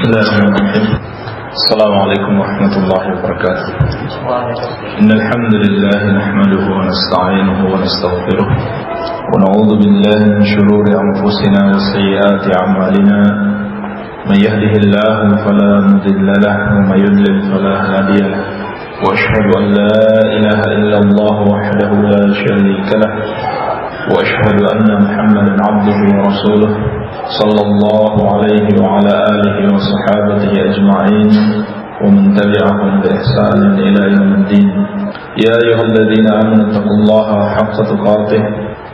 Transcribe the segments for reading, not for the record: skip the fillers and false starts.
Bismillahirrahmanirrahim. Assalamualaikum warahmatullahi wabarakatuh. Innal hamdalillah nahmaduhu wa nasta'inuhu wa nastaghfiruh wa na'udzu billahi min shururi anfusina wa sayyiati a'malina. Man yahdihillahu fala mudilla lahu wa may yudlil fala hadiya lahu. Wa ashhadu an la ilaha illallah wahdahu la sharika lahu wa ashhadu anna Muhammadan 'abduhu wa rasuluh. صلى الله عليه وعلى آله وصحابته أجمعين ومن تبعهم بإحسان إلى يوم الدين. يا أيها الذين آمنوا اتقوا الله حق تقاته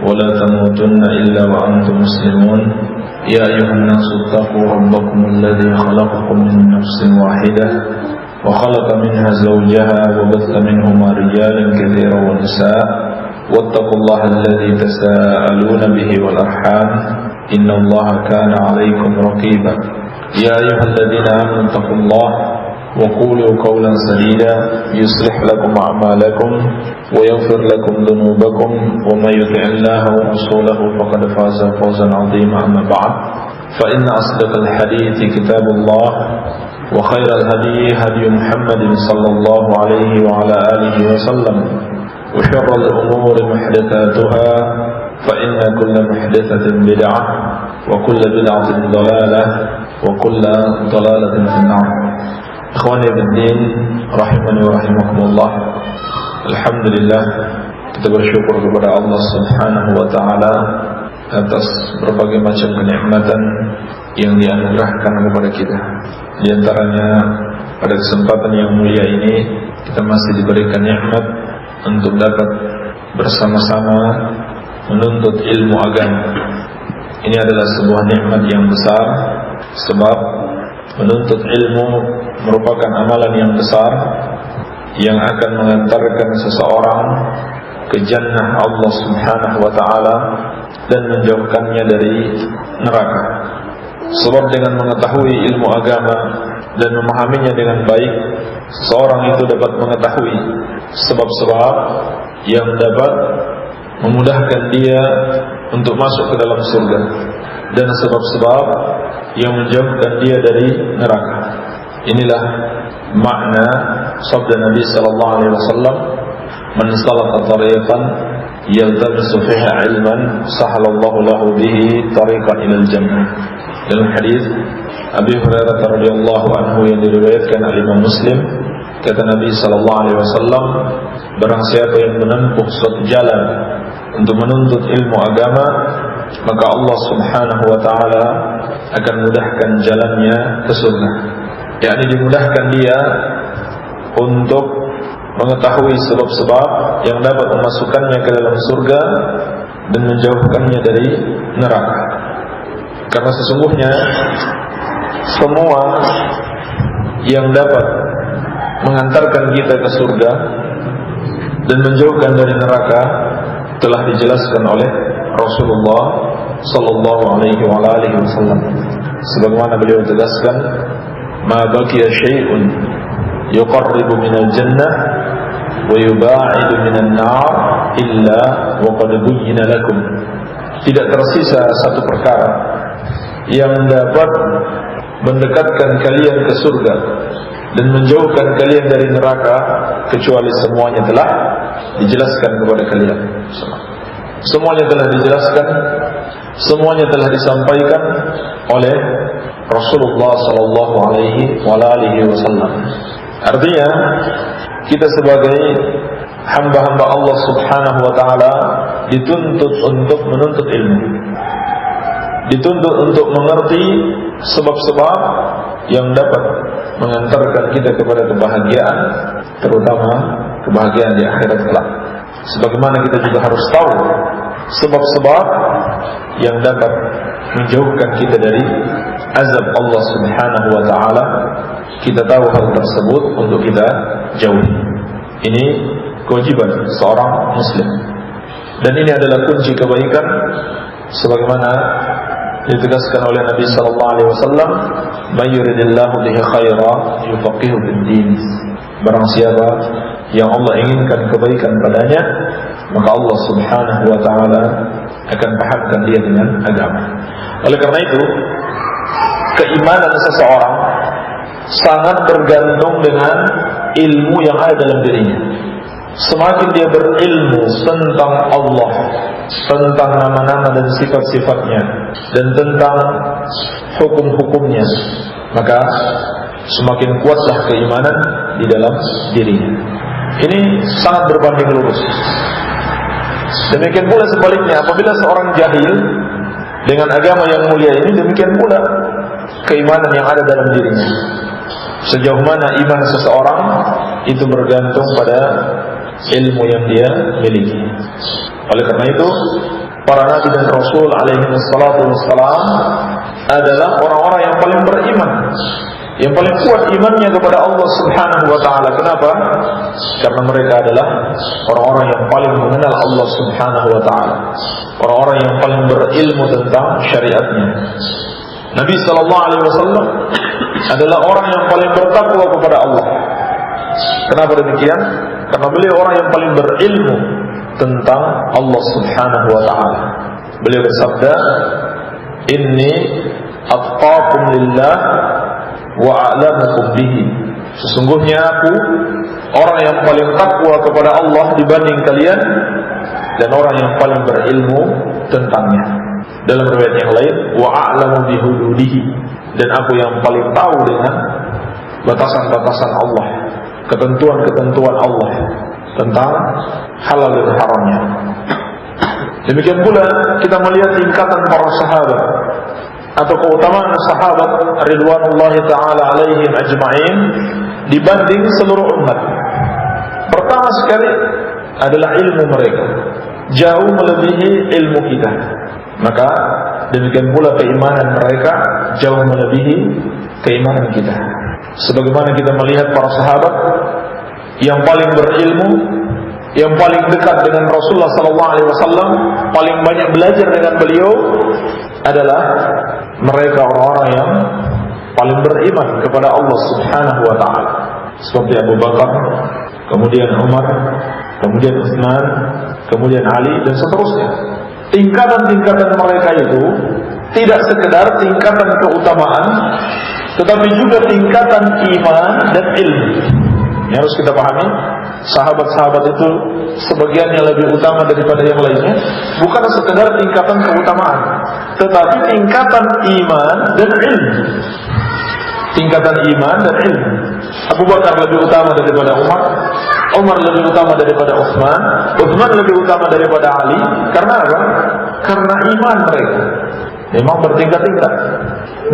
ولا تموتن إلا وأنتم مسلمون. يا أيها الناس اتقوا ربكم الذي خلقكم من نفس واحدة وخلق منها زوجها وبث منهما رجالا كثيرا ونساء واتقوا الله الذي تساءلون به والأرحام إن الله كان عليكم رقيبا. يا أيها الذين آمنوا اتقوا الله وقولوا قولا سديدا يصلح لكم أعمالكم ويغفر لكم ذنوبكم ومن يطع الله ورسوله فقد فاز فوزا عظيما. أما بعد فإن أصدق الحديث كتاب الله وخير الهدي هدي محمد صلى الله عليه وعلى آله وسلم وشر الأمور محدثاتها فإن كل محدثة بدعة وكل بدعة ضلالة وكل ضلالة في النار. Ikhwani fiddin rahimani wa rahimakumullah. Alhamdulillah, kita bersyukur kepada Allah Subhanahu wa taala atas berbagai macam kenikmatan yang dianugerahkan kepada kita. Di antaranya pada kesempatan yang mulia ini kita masih diberikan nikmat untuk dapat bersama-sama menuntut ilmu agama. Ini adalah sebuah nikmat yang besar, sebab menuntut ilmu merupakan amalan yang besar yang akan mengantarkan seseorang ke jannah Allah Subhanahu wa taala dan menjauhkannya dari neraka. Sebab dengan mengetahui ilmu agama dan memahaminya dengan baik, seseorang itu dapat mengetahui sebab-sebab yang dapat memudahkan dia untuk masuk ke dalam surga dan sebab-sebab yang menjauhkan dia dari neraka. Inilah makna sabda Nabi sallallahu alaihi wasallam, "Man salaka tariqan yaltamisu fihi 'ilman sahalallahu lahu bihi tariqan ilal jannah." Dalam hadis Abi Hurairah radhiyallahu anhu yang diriwayatkan oleh Imam Muslim, kata Nabi sallallahu alaihi wasallam, barang siapa yang menempuh suatu jalan untuk menuntut ilmu agama, maka Allah Subhanahu wa taala akan mudahkan jalannya ke surga. Yakni dimudahkan dia untuk mengetahui sebab-sebab yang dapat memasukkannya ke dalam surga dan menjauhkannya dari neraka. Karena sesungguhnya semua yang dapat mengantarkan kita ke surga dan menjauhkan dari neraka telah dijelaskan oleh Rasulullah sallallahu alaihi wa alihi wasallam. Sebagaimana beliau tegaskan, "Ma baqiya syai'un yuqarribu minal jannah wa yubaidu minan nar illa wa qad buyyina lakum." Tidak tersisa satu perkara yang dapat mendekatkan kalian ke surga dan menjauhkan kalian dari neraka kecuali semuanya telah dijelaskan kepada kalian. Semuanya telah dijelaskan, semuanya telah disampaikan oleh Rasulullah sallallahu alaihi wasallam. Artinya kita sebagai hamba-hamba Allah Subhanahu wa taala dituntut untuk menuntut ilmu, dituntut untuk mengerti sebab-sebab yang dapat mengantarkan kita kepada kebahagiaan, terutama kebahagiaan di akhirat kelak. Sebagaimana kita juga harus tahu sebab-sebab yang dapat menjauhkan kita dari azab Allah Subhanahu wa taala. Kita tahu hal tersebut untuk kita jauhi. Ini kewajiban seorang muslim. Dan ini adalah kunci kebaikan sebagaimana ditegaskan oleh Nabi sallallahu alaihi wasallam, "May yuridillahu bihi khairan yufaqihu fid-din." Barang siapa yang Allah inginkan kebaikan padanya, maka Allah Subhanahu wa taala akan pahamkan dia dengan agama. Oleh karena itu, keimanan seseorang sangat bergantung dengan ilmu yang ada dalam dirinya. Semakin dia berilmu tentang Allah, tentang nama-nama dan sifat-sifatnya, dan tentang hukum-hukumnya, maka semakin kuatlah keimanan di dalam dirinya. Ini sangat berbanding lurus. Demikian pula sebaliknya, apabila seorang jahil dengan agama yang mulia ini, demikian pula keimanan yang ada dalam dirinya. Sejauh mana iman seseorang itu bergantung pada ilmu yang dia miliki. Oleh karena itu, para nabi dan rasul alaihi wassalatu wassalam adalah orang-orang yang paling beriman, yang paling kuat imannya kepada Allah Subhanahu wa ta'ala. Kenapa? Karena mereka adalah orang-orang yang paling mengenal Allah Subhanahu wa ta'ala, orang-orang yang paling berilmu tentang syariatnya. Nabi sallallahu alaihi wasallam adalah orang yang paling bertakwa kepada Allah. Kenapa demikian? Karena beliau orang yang paling berilmu tentang Allah Subhanahu wa ta'ala. Beliau bersabda, "Inni atqakum lillah wa a'lamukum bihi." Sesungguhnya aku orang yang paling takwa kepada Allah dibanding kalian, dan orang yang paling berilmu tentangnya. Dalam riwayat yang lain, wa a'lamu bihududihi, dan aku yang paling tahu dengan batasan-batasan Allah, ketentuan-ketentuan Allah tentang halal dan haramnya. Demikian pula kita melihat tingkatan para sahabat atau keutamaan sahabat ridwanullahi ta'ala alaihim ajma'in dibanding seluruh umat. Pertama sekali adalah ilmu mereka, jauh melebihi ilmu kita. Maka demikian pula keimanan mereka jauh melebihi keimanan kita. Sebagaimana kita melihat para sahabat yang paling berilmu, yang paling dekat dengan Rasulullah SAW, paling banyak belajar dengan beliau, adalah mereka orang-orang yang paling beriman kepada Allah Subhanahu wa ta'ala, seperti Abu Bakar, kemudian Umar, kemudian Utsman, kemudian Ali, dan seterusnya. Tingkatan-tingkatan mereka itu tidak sekedar tingkatan keutamaan, tetapi juga tingkatan iman dan ilmu. Yang harus kita pahami, sahabat-sahabat itu sebagiannya lebih utama daripada yang lainnya, bukan sekedar tingkatan keutamaan, tetapi tingkatan iman dan ilmu. Tingkatan iman dan ilmu. Abu Bakar lebih utama daripada Umar, Umar lebih utama daripada Utsman, Utsman lebih utama daripada Ali. Karena apa? Karena iman mereka memang bertingkat-tingkat,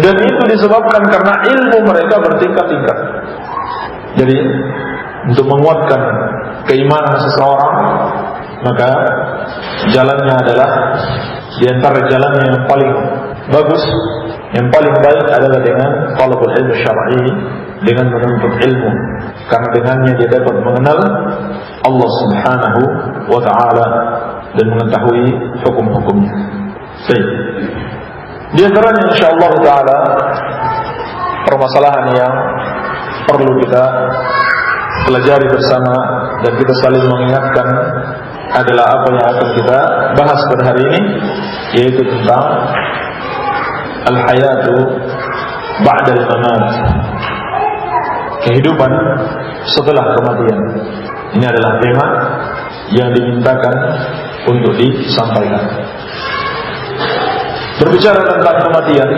dan itu disebabkan karena ilmu mereka bertingkat-tingkat. Jadi untuk menguatkan keimanan seseorang, maka jalannya adalah di antara jalannya yang paling bagus, yang paling baik adalah dengan talabul ilmu syar'i, dengan menuntut ilmu, karena dengannya dia dapat mengenal Allah Subhanahu wa ta'ala dan mengetahui hukum-hukumnya. Baik. Di antaranya insyaallah ta'ala permasalahan yang perlu kita pelajari bersama dan kita saling mengingatkan adalah apa yang akan kita bahas pada hari ini, yaitu tentang al-hayatu ba'dal mamat, kehidupan setelah kematian. Ini adalah tema yang dimintakan untuk disampaikan. Berbicara tentang kematian,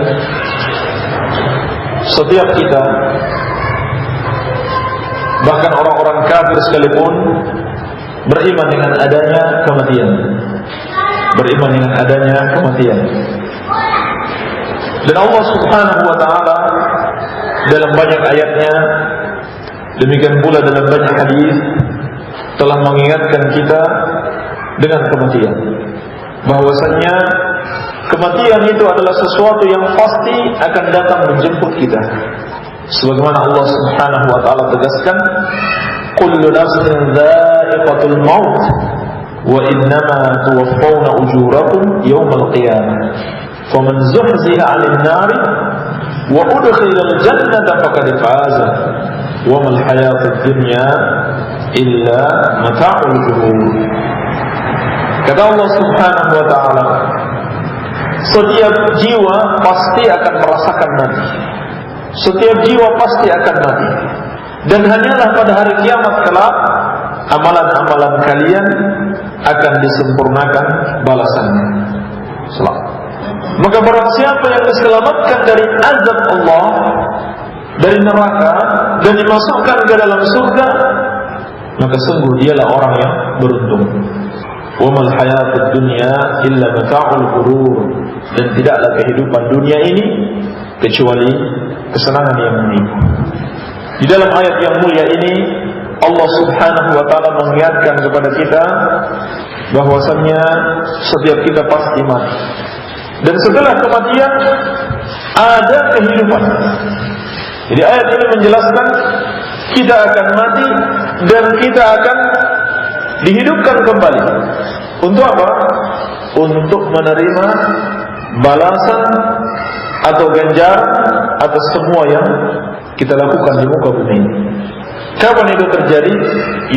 setiap kita, bahkan orang-orang kafir sekalipun, beriman dengan adanya kematian. Beriman dengan adanya kematian. Dan Allah Subhanahu wa ta'ala dalam banyak ayatnya, demikian pula dalam banyak hadis, telah mengingatkan kita dengan kematian, bahwasanya kematian itu adalah sesuatu yang pasti akan datang menjemput kita. Sebagaimana Allah Subhanahu wa ta'ala tegaskan, kullu nafsin dha'iqatul maut wa innama tuwaffawna ujurakum yawmal qiyamah faman zuhziha 'anil nari wa udkhila al-jannata faqad faza wa mal hayatud dunya illa mata'ul ghurur. Kata Allah Subhanahu wa ta'ala, setiap jiwa pasti akan merasakan mati. Setiap jiwa pasti akan mati. Dan hanyalah pada hari kiamat kelak amalan-amalan kalian akan disempurnakan balasannya. Maka barang siapa yang diselamatkan dari azab Allah, dari neraka, dan dimasukkan ke dalam surga, maka sungguh dialah orang yang beruntung. Wa mal hayatud dunya illa mata'ul ghurur. Dan tidaklah kehidupan dunia ini kecuali kesenangan yang menipu. Di dalam ayat yang mulia ini Allah Subhanahu wa taala mengingatkan kepada kita bahwasannya setiap kita pasti mati. Dan setelah kematian ada kehidupan. Jadi ayat ini menjelaskan kita akan mati dan kita akan dihidupkan kembali. Untuk apa? Untuk menerima balasan atau ganjaran atas semua yang kita lakukan di muka bumi ini. Kapan itu terjadi?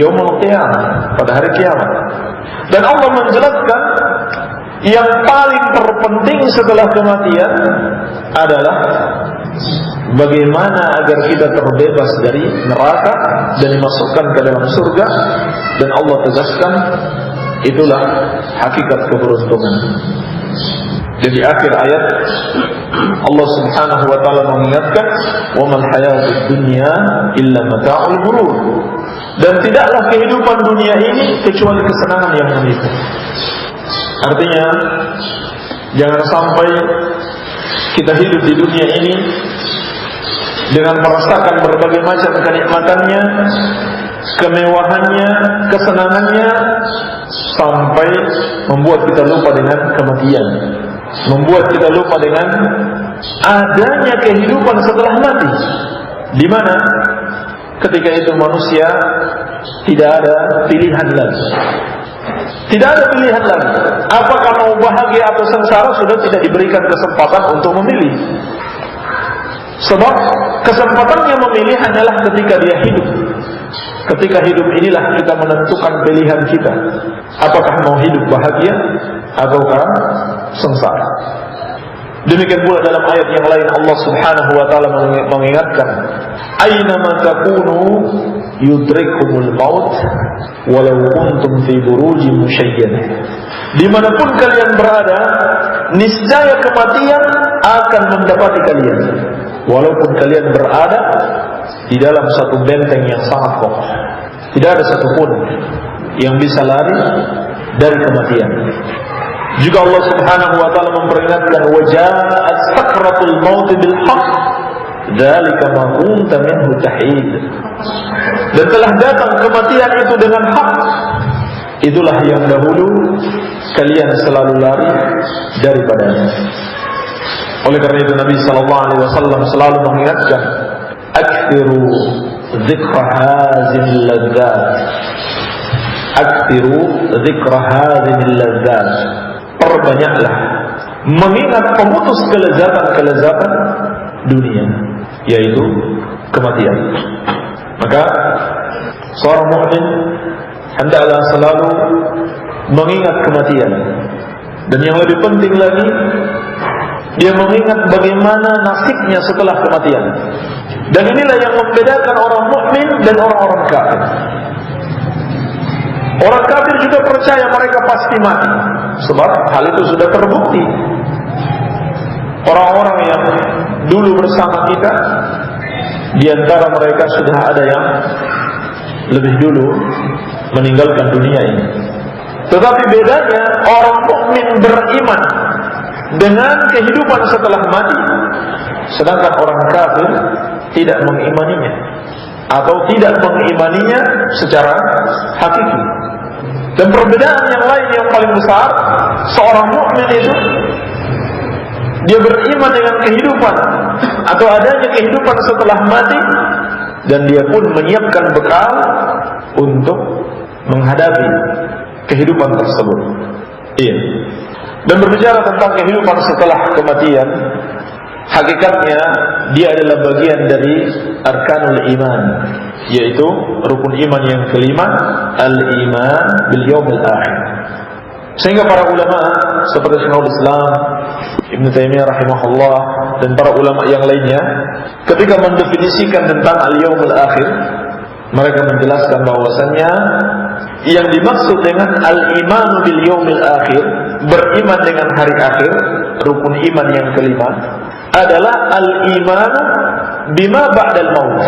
Yaumul qiyamah, pada hari kiamat. Dan Allah menjelaskan yang paling terpenting setelah kematian adalah bagaimana agar kita terbebas dari neraka dan dimasukkan ke dalam surga. Dan Allah tegaskan itulah hakikat keberuntungan. Jadi akhir ayat Allah Subhanahu wa taala mengingatkan wa mal hayatud dunya illa mata'ul ghurur. Dan tidaklah kehidupan dunia ini kecuali kesenangan yang menipu. Artinya jangan sampai kita hidup di dunia ini dengan merasakan berbagai macam kenikmatannya, kemewahannya, kesenangannya, sampai membuat kita lupa dengan kematian, membuat kita lupa dengan adanya kehidupan setelah mati, di mana ketika itu manusia tidak ada pilihan lagi. Tidak ada pilihan lagi. Apakah mau bahagia atau sengsara sudah tidak diberikan kesempatan untuk memilih. Sebab kesempatannya memilih hanyalah ketika dia hidup. Ketika hidup inilah kita menentukan pilihan kita. Apakah mau hidup bahagia ataukah sengsara. Demikian pula dalam ayat yang lain Allah Subhanahu wa taala mengingatkan, "Aina ma takunu yudrikumul maut walau kuntum fi burujin musyayyadah." Dimanapun kalian berada, niscaya kematian akan mendapati kalian, walaupun kalian berada di dalam satu benteng yang sangat kokoh. Tidak ada satupun yang bisa lari dari kematian. Juga Allah Subhanahu wa taala memperingatkan, wa ja'at sakratul maut bil haqq dzalika ma kunta minhu tahid. Dan telah datang kematian itu dengan hak. Itulah yang dahulu kalian selalu lari daripadanya. Oleh karena itu Nabi sallallahu alaihi wasallam selalu mengingatkan, aktsiru dzikra hazimil ladzat. Aktsiru dzikra hazimil ladzat. Perbanyaklah mengingat pemutus kelezatan-kelezatan dunia, yaitu kematian. Maka seorang mukmin hendaklah selalu mengingat kematian. Dan yang lebih penting lagi, dia mengingat bagaimana nasibnya setelah kematian. Dan inilah yang membedakan orang mukmin dan orang-orang kafir. Orang kafir juga percaya mereka pasti mati, sebab hal itu sudah terbukti. Orang-orang yang dulu bersama kita, di antara mereka sudah ada yang lebih dulu meninggalkan dunia ini. Tetapi bedanya orang mukmin beriman dengan kehidupan setelah mati, sedangkan orang kafir tidak mengimaninya atau tidak mengimaninya secara hakiki. Dan perbedaan yang lain yang paling besar, seorang mukmin itu dia beriman dengan kehidupan atau adanya kehidupan setelah mati, dan dia pun menyiapkan bekal untuk menghadapi kehidupan tersebut. Iya. Dan berbicara tentang kehidupan setelah kematian, hakikatnya dia adalah bagian dari arkanul iman, yaitu rukun iman yang kelima, al-iman bil yaumil akhir. Sehingga para ulama seperti Syekhul Islam Ibnu Taimiyah rahimahullah dan para ulama yang lainnya ketika mendefinisikan tentang al-yaumul akhir, mereka menjelaskan bahwasannya yang dimaksud dengan al-iman bil yaumil akhir, beriman dengan hari akhir, rukun iman yang kelima, adalah al-iman bima ba'dal maut,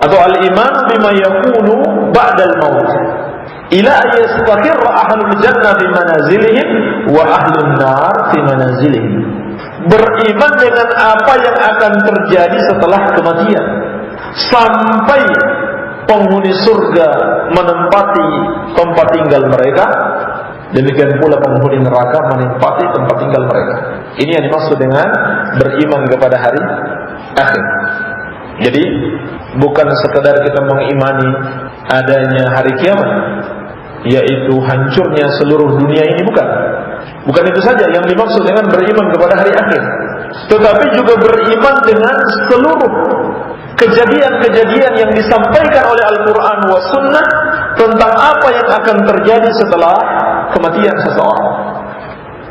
atau al-iman bima yakunu ba'dal maut, ila yastaqirra ahlul jannah fi manazilihim wa ahlun nar fi manazilihim. Beriman dengan apa yang akan terjadi setelah kematian, sampai penghuni surga menempati tempat tinggal mereka, demikian pula penghuni neraka menempati tempat tinggal mereka. Ini yang dimaksud dengan beriman kepada hari akhir. Jadi bukan sekadar kita mengimani adanya hari kiamat, yaitu hancurnya seluruh dunia ini, bukan itu saja yang dimaksud dengan beriman kepada hari akhir, tetapi juga beriman dengan seluruh kejadian-kejadian yang disampaikan oleh Al-Quran wa Sunnah tentang apa yang akan terjadi setelah kematian seseorang.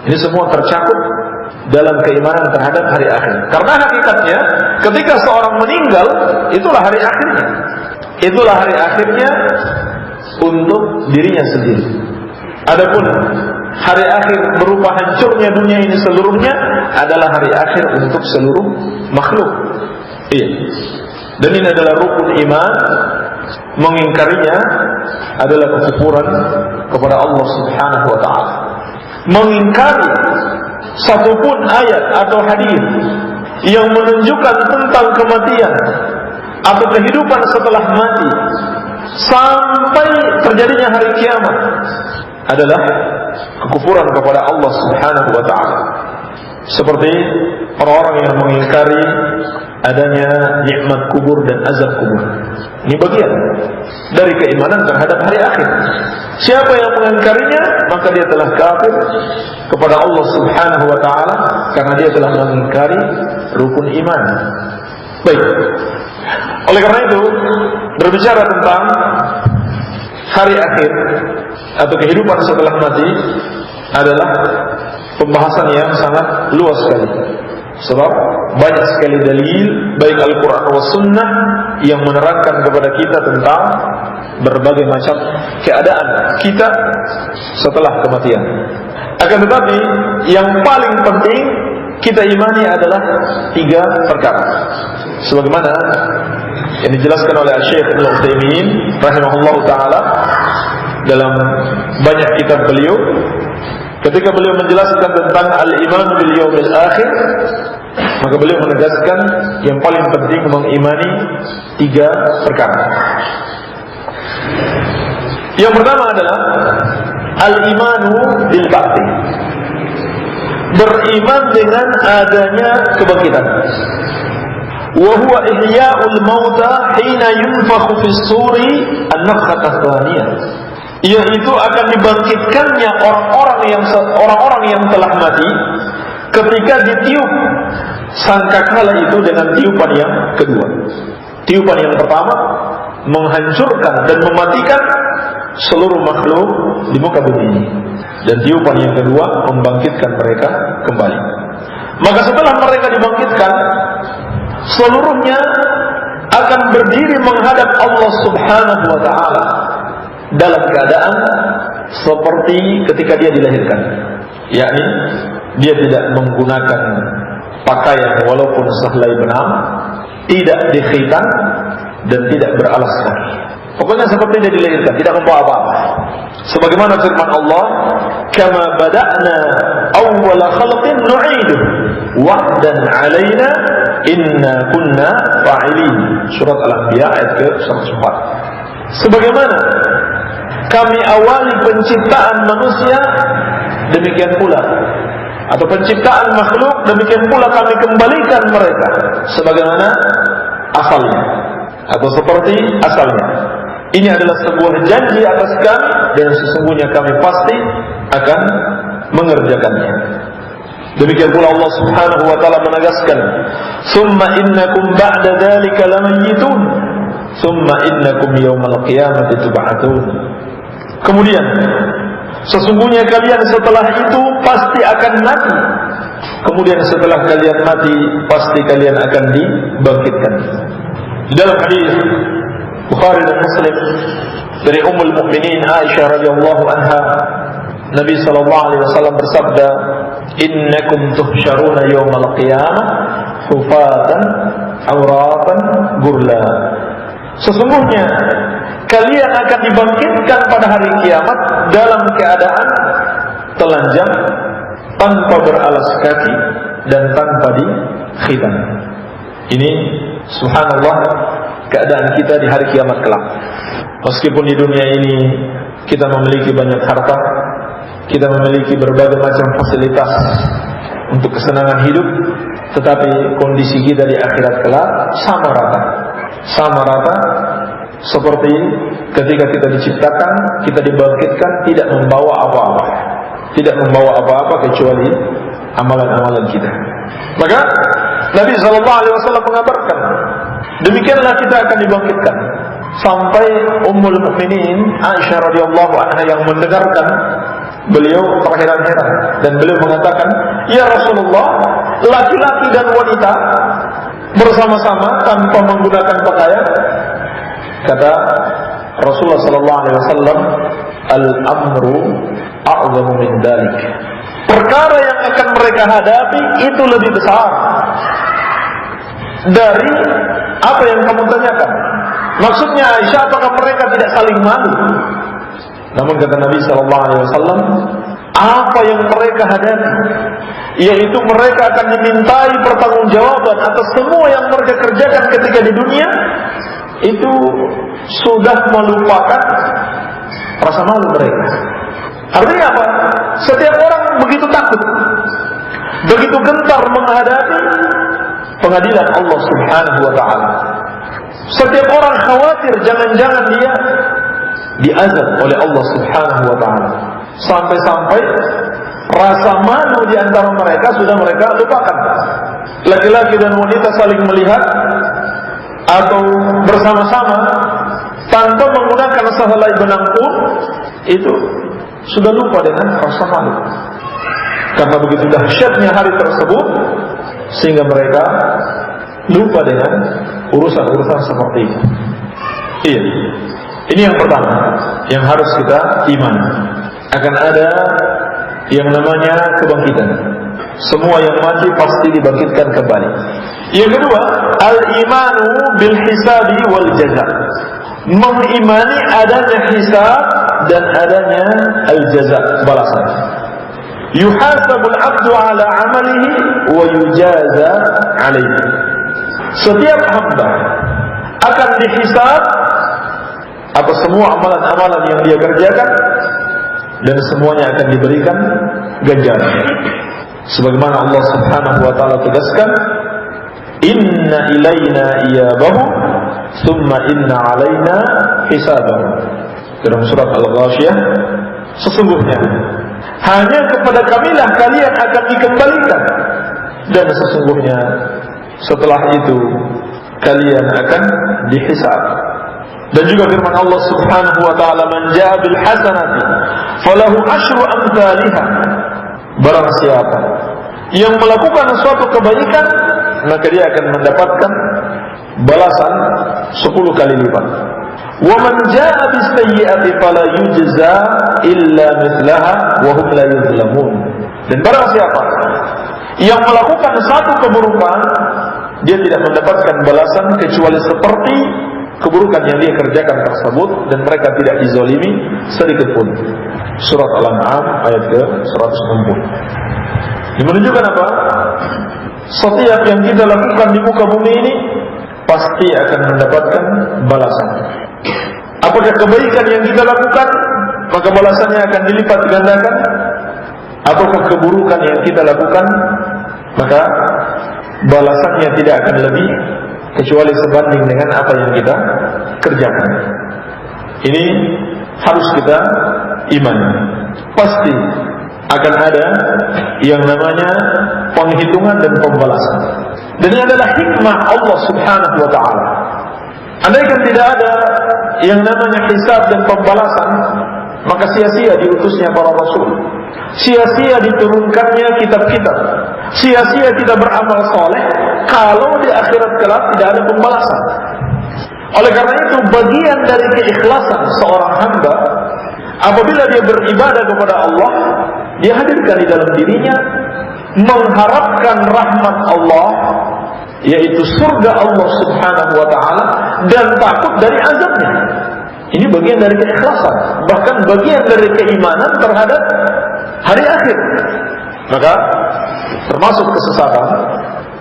Ini semua tercakup dalam keimanan terhadap hari akhir. Karena hakikatnya ketika seorang meninggal, itulah hari akhirnya. Itulah hari akhirnya untuk dirinya sendiri. Adapun hari akhir berupa hancurnya dunia ini seluruhnya adalah hari akhir untuk seluruh makhluk. Iya. Dan ini adalah rukun iman. Mengingkarinya adalah kekufuran kepada Allah Subhanahu wa ta'ala. Mengingkari satupun ayat atau hadis yang menunjukkan tentang kematian atau kehidupan setelah mati sampai terjadinya hari kiamat adalah kekufuran kepada Allah Subhanahu wa ta'ala. Seperti orang-orang yang mengingkari adanya nikmat kubur dan azab kubur. Ini bagian dari keimanan terhadap hari akhir. Siapa yang mengingkarinya, maka dia telah kafir kepada Allah Subhanahu wa ta'ala, karena dia telah mengingkari rukun iman. Baik. Oleh karena itu, berbicara tentang hari akhir atau kehidupan setelah mati adalah pembahasan yang sangat luas sekali. Sebab banyak sekali dalil baik Al-Quran wa Sunnah yang menerangkan kepada kita tentang berbagai macam keadaan kita setelah kematian. Akan tetapi yang paling penting kita imani adalah 3 perkara, sebagaimana yang dijelaskan oleh Syekh Ibnu Utsaimin rahimahullahu taala dalam banyak kitab beliau. Ketika beliau menjelaskan tentang al-iman bil yaumil akhir, maka beliau menegaskan yang paling penting mengimani 3 perkara. Yang pertama adalah al-imanu bil ba'ts, beriman dengan adanya kebangkitan. Wa huwa ihya'ul mauta hina yunfakhu fis suri an-nafkhah ats-tsaniyah, yaitu akan dibangkitkannya orang-orang yang telah mati ketika ditiup sangkakala itu dengan tiupan yang kedua. Tiupan yang pertama menghancurkan dan mematikan seluruh makhluk di muka bumi ini, dan tiupan yang kedua membangkitkan mereka kembali. Maka setelah mereka dibangkitkan, seluruhnya akan berdiri menghadap Allah Subhanahu wa ta'ala dalam keadaan seperti ketika dia dilahirkan, yakni dia tidak menggunakan pakaian walaupun sehelai benang, tidak dikhitan dan tidak beralas kaki. Pokoknya seperti dia dilahirkan, tidak membawa apa-apa. Sebagaimana firman Allah, "Kama bada'na awwala khalqin nu'iduh wa'dan 'alaina inna kunna fa'ilin." Surat Al-Anbiya ayat ke-104. Sebagaimana kami awali penciptaan manusia, demikian pula, atau penciptaan makhluk, demikian pula kami kembalikan mereka sebagaimana asalnya, atau seperti asalnya. Ini adalah sebuah janji atas kami, dan sesungguhnya kami pasti akan mengerjakannya. Demikian pula Allah Subhanahu wa ta'ala menegaskan, "Tsumma innakum ba'da dzalika lamayyitun, tsumma innakum yaumal qiyamati tub'atsun." Kemudian sesungguhnya kalian setelah itu pasti akan mati. Kemudian setelah kalian mati, pasti kalian akan dibangkitkan. Di dalam hadis Bukhari dan Muslim dari Ummul Mukminin Aisyah radhiyallahu anha, Nabi sallallahu alaihi wasallam bersabda, "Innakum tuhsyaruna yaumal qiyamah hufatan awratan gurla." Sesungguhnya kalian akan dibangkitkan pada hari kiamat dalam keadaan telanjang, tanpa beralas kaki dan tanpa dikhitan. Ini subhanallah keadaan kita di hari kiamat kelak. Meskipun di dunia ini kita memiliki banyak harta, kita memiliki berbagai macam fasilitas untuk kesenangan hidup, tetapi kondisi kita di akhirat kelak sama rata seperti ketika kita diciptakan, kita dibangkitkan tidak membawa apa-apa kecuali amalan-amalan kita. Maka Nabi SAW mengabarkan, demikianlah kita akan dibangkitkan. Sampai Ummul Mukminin Aisyah radhiyallahu anha yang mendengarkan, beliau terheran-heran dan beliau mengatakan, "Ya Rasulullah, laki-laki dan wanita bersama-sama tanpa menggunakan pakaian." Kata Rasulullah sallallahu alaihi wasallam, "Al-amru a'zamu min dzalik." Perkara yang akan mereka hadapi itu lebih besar dari apa yang kamu tanyakan. Maksudnya Aisyah, apakah mereka tidak saling malu? Namun kata Nabi sallallahu alaihi wasallam, apa yang mereka hadapi, yaitu mereka akan dimintai pertanggungjawaban atas semua yang mereka kerjakan ketika di dunia, itu sudah melupakan rasa malu mereka. Artinya apa? Setiap orang begitu takut, begitu gentar menghadapi pengadilan Allah Subhanahu wa ta'ala. Setiap orang khawatir jangan-jangan dia diazab oleh Allah Subhanahu wa ta'ala. Sampai-sampai rasa malu di antara mereka sudah mereka lupakan. Laki-laki dan wanita saling melihat atau bersama-sama tanpa menggunakan sehelai benang pun, itu sudah lupa dengan rasa malu. Karena begitu dahsyatnya hari tersebut, sehingga mereka lupa dengan urusan-urusan seperti itu. Iya, ini yang pertama yang harus kita imani. Akan ada yang namanya kebangkitan. Semua yang mati pasti dibangkitkan kembali. Yang kedua, al-imanu bil hisabi wal jaza. Mengimani adanya hisab dan adanya al-jaza, balasan. Yuhasabul abdu ala amalihi wa yujaza alaihi. Setiap hamba akan dihisab atas semua amalan-amalan yang dia kerjakan, dan semuanya akan diberikan ganjaran. Sebagaimana Allah Subhanahu wa ta'ala tegaskan, "Inna ilaina iyabahum thumma inna alaina hisabahum." Dalam surat Al-Ghasyiyah, sesungguhnya hanya kepada kamilah kalian akan dikembalikan, dan sesungguhnya setelah itu kalian akan dihisab. Dan juga firman Allah Subhanahu wa ta'ala, "Man jaa bil hasanati falahu asyru amsalihha." Barang siapa yang melakukan suatu kebaikan, maka dia akan mendapatkan balasan 10 kali lipat. Wa man jaa bis sayyi'ati fala yujza illa mithlaha wa hum la yuzlamun. Dan barang siapa yang melakukan satu keburukan, dia tidak mendapatkan balasan kecuali seperti keburukan yang dia kerjakan tersebut, dan mereka tidak dizalimi sedikit pun. Surat Al-An'am ayat ke-160. Ini menunjukkan apa? Setiap yang kita lakukan di muka bumi ini pasti akan mendapatkan balasan. Apakah kebaikan yang kita lakukan, maka balasannya akan dilipat gandakan. Apakah keburukan yang kita lakukan, maka balasannya tidak akan lebih kecuali sebanding dengan apa yang kita kerjakan. Ini harus kita imani. Pasti akan ada yang namanya penghitungan dan pembalasan. Dan ini adalah hikmah Allah Subhanahu wa ta'ala. Andaikan tidak ada yang namanya hisab dan pembalasan, maka sia-sia diutusnya para rasul. sia-sia diturunkannya kitab-kitab, sia-sia kita beramal soleh kalau di akhirat kelak tidak ada pembalasan. Oleh karena itu, bagian dari keikhlasan seorang hamba apabila dia beribadah kepada Allah, dia hadirkan di dalam dirinya mengharapkan rahmat Allah, yaitu surga Allah Subhanahu wa ta'ala, dan takut dari azabnya. Ini bagian dari keikhlasan, bahkan bagian dari keimanan terhadap hari akhir. Maka termasuk kesesatan,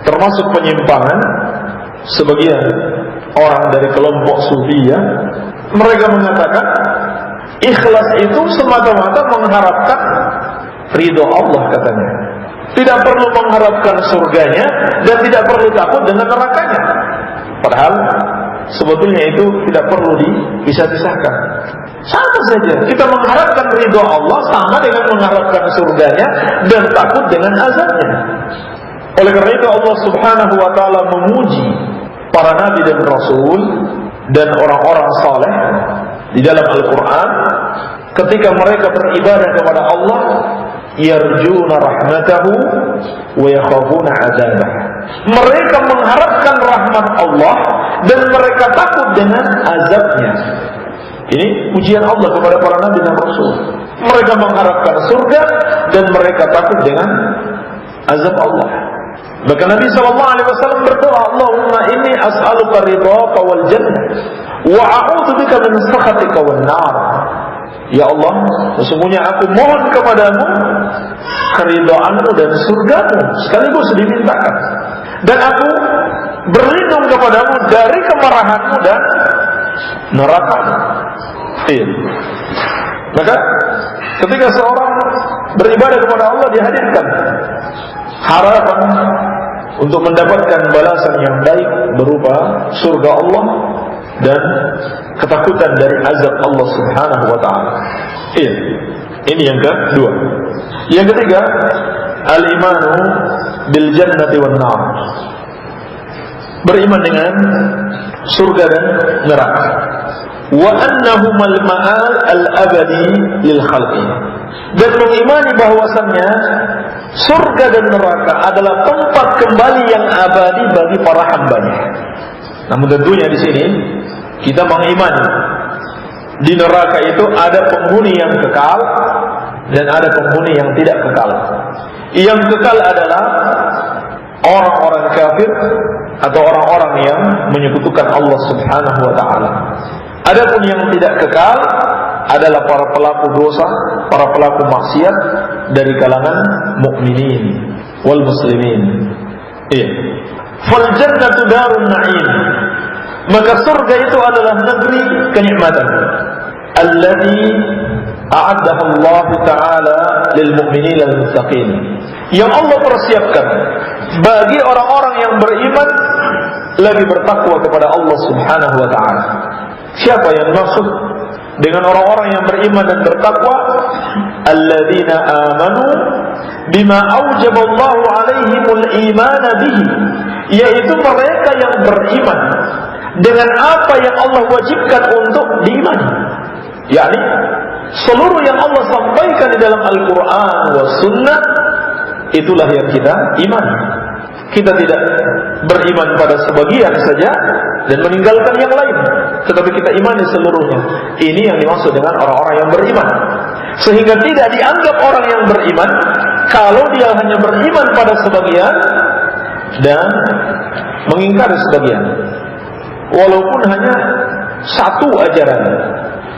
termasuk penyimpangan sebagian orang dari kelompok Sufiyah. Mereka mengatakan ikhlas itu semata-mata mengharapkan ridho Allah katanya. Tidak perlu mengharapkan surganya dan tidak perlu takut dengan nerakanya. Padahal sebetulnya itu tidak perlu dipisah-pisahkan. Sama saja, kita mengharapkan ridho Allah sama dengan mengharapkan surganya dan takut dengan azabnya. Oleh karena itu Allah Subhanahu wa ta'ala memuji para nabi dan rasul dan orang-orang saleh di dalam Al-Quran ketika mereka beribadah kepada Allah, yarjuna rahmatahu wa yakhafuna azabah. Mereka mengharapkan rahmat Allah dan mereka takut dengan azabnya. Ini pujian Allah kepada para nabi dan rasul. Mereka mengharapkan surga dan mereka takut dengan azab Allah. Maka Nabi SAW berdoa, Allahumma inni as'aluka ridhaka wal jannah wa a'udzu bika min sakhatika wan nar. Ya Allah, sesungguhnya aku mohon kepadamu keridhaanmu dan surgamu sekaligus dimintakan, dan aku berlindung kepadamu dari kemarahanmu dan neraka. Maka ketika seorang beribadah kepada Allah, dihadirkan harapan untuk mendapatkan balasan yang baik berupa surga Allah dan ketakutan dari azab Allah Subhanahu wa ta'ala. Ini yang kedua. Yang ketiga, al-imanu bil jannati wan nar. Beriman dengan surga dan neraka. Wa annahumal ma'al al-abadi lil khalqi. Dan mengimani bahwasannya surga dan neraka adalah tempat kembali yang abadi bagi para hambanya. Namun tentunya di sini kita mengimani di neraka itu ada penghuni yang kekal dan ada penghuni yang tidak kekal. Yang kekal adalah orang-orang kafir atau orang-orang yang menyekutukan Allah Subhanahu wa ta'ala. Adapun yang tidak kekal adalah para pelaku dosa, para pelaku maksiat dari kalangan mukminin wal muslimin. Fal jannatu darun na'im. Maka surga itu adalah negeri kenikmatan. Allati a'addaha Allah Ta'ala lil mu'minin al muttaqin. Yang Allah persiapkan bagi orang-orang yang beriman lagi bertakwa kepada Allah Subhanahu wa ta'ala. Siapa yang maksud dengan orang-orang yang beriman dan bertakwa? Alladzina amanu bima aujaba Allah alaihimul iman bihi, yaitu mereka yang beriman dengan apa yang Allah wajibkan untuk diimani, yakni seluruh yang Allah sampaikan di dalam Al-Quran wa Sunnah, itulah yang kita imani. Kita tidak beriman pada sebagian saja dan meninggalkan yang lain, tetapi kita imani seluruhnya. Ini yang dimaksud dengan orang-orang yang beriman. Sehingga tidak dianggap orang yang beriman kalau dia hanya beriman pada sebagian dan mengingkari sebagian, walaupun hanya satu ajaran.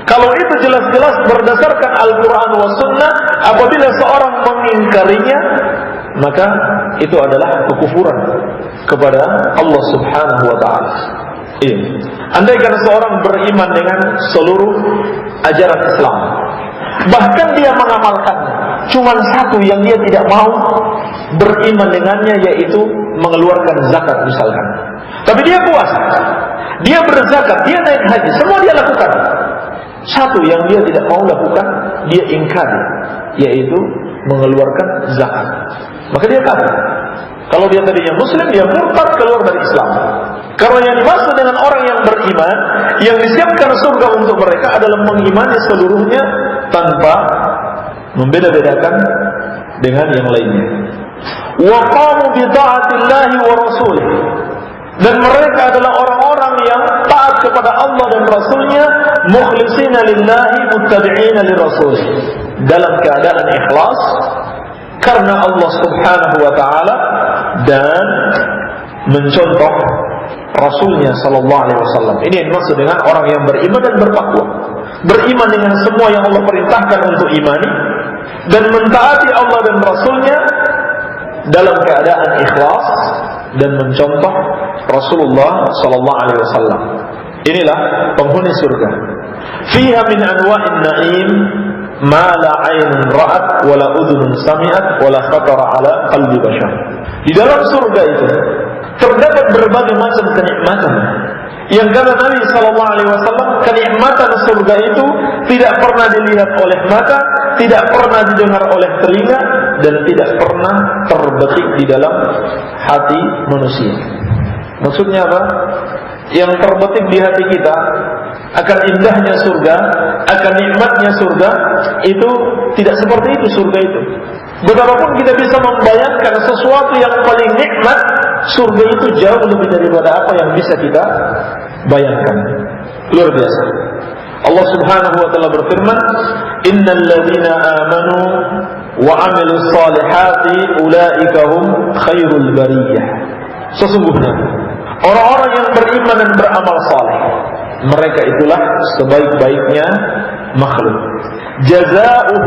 Kalau itu jelas-jelas berdasarkan Al-Quran wa Sunnah, apabila seorang mengingkarinya, maka itu adalah kekufuran kepada Allah Subhanahu wa ta'ala. Andaikan seorang beriman dengan seluruh ajaran Islam, bahkan dia mengamalkannya, cuma satu yang dia tidak mau beriman dengannya, yaitu mengeluarkan zakat misalkan. Tapi dia puasa, dia berzakat, dia naik haji, semua dia lakukan. Satu yang dia tidak mau lakukan, dia ingkari, yaitu mengeluarkan zakat. Maka dia kafir. Kalau dia tadinya muslim, dia murtad, keluar dari Islam. Karena yang dimaksud dengan orang yang beriman, yang disiapkan surga untuk mereka adalah mengimani seluruhnya tanpa membeda-bedakan dengan yang lainnya. Wa qamu bi ta'atillahi wa rasulih, dan mereka adalah orang-orang yang taat kepada Allah dan Rasulnya, mukhlishina lillahi muttabi'ina lirasulih, dalam keadaan ikhlas karena Allah Subhanahu wa ta'ala dan mencontoh Rasulnya sallallahu alaihi wasallam. Ini yang dimaksud dengan orang yang beriman dan bertakwa. Beriman dengan semua yang Allah perintahkan untuk imani, dan mentaati Allah dan Rasulnya dalam keadaan ikhlas dan mencontoh Rasulullah sallallahu alaihi wasallam. Inilah penghuni surga. Fiha min anwa'in na'im ma la 'ainun ra'at wa la udhunun sami'at wa la khatara 'ala qalbi bashar. Di dalam surga itu terdapat berbagai macam kenikmatan yang kata Nabi sallallahu alaihi wasallam, kenikmatan surga itu tidak pernah dilihat oleh mata, tidak pernah didengar oleh telinga, dan tidak pernah terbetik di dalam hati manusia. Maksudnya apa? Yang terbetik di hati kita akan indahnya surga, akan nikmatnya surga, itu tidak seperti itu surga itu. Betapapun kita bisa membayangkan sesuatu yang paling nikmat, surga itu jauh lebih daripada apa yang bisa kita bayangkan. Luar biasa. Allah Subhanahu wa ta'ala berfirman, innal ladzina amanu wa 'amilus solihati ulaika hum khairul bariyah. Sesungguhnya orang-orang yang beriman dan beramal saleh, mereka itulah sebaik-baiknya makhluk. Jazaohum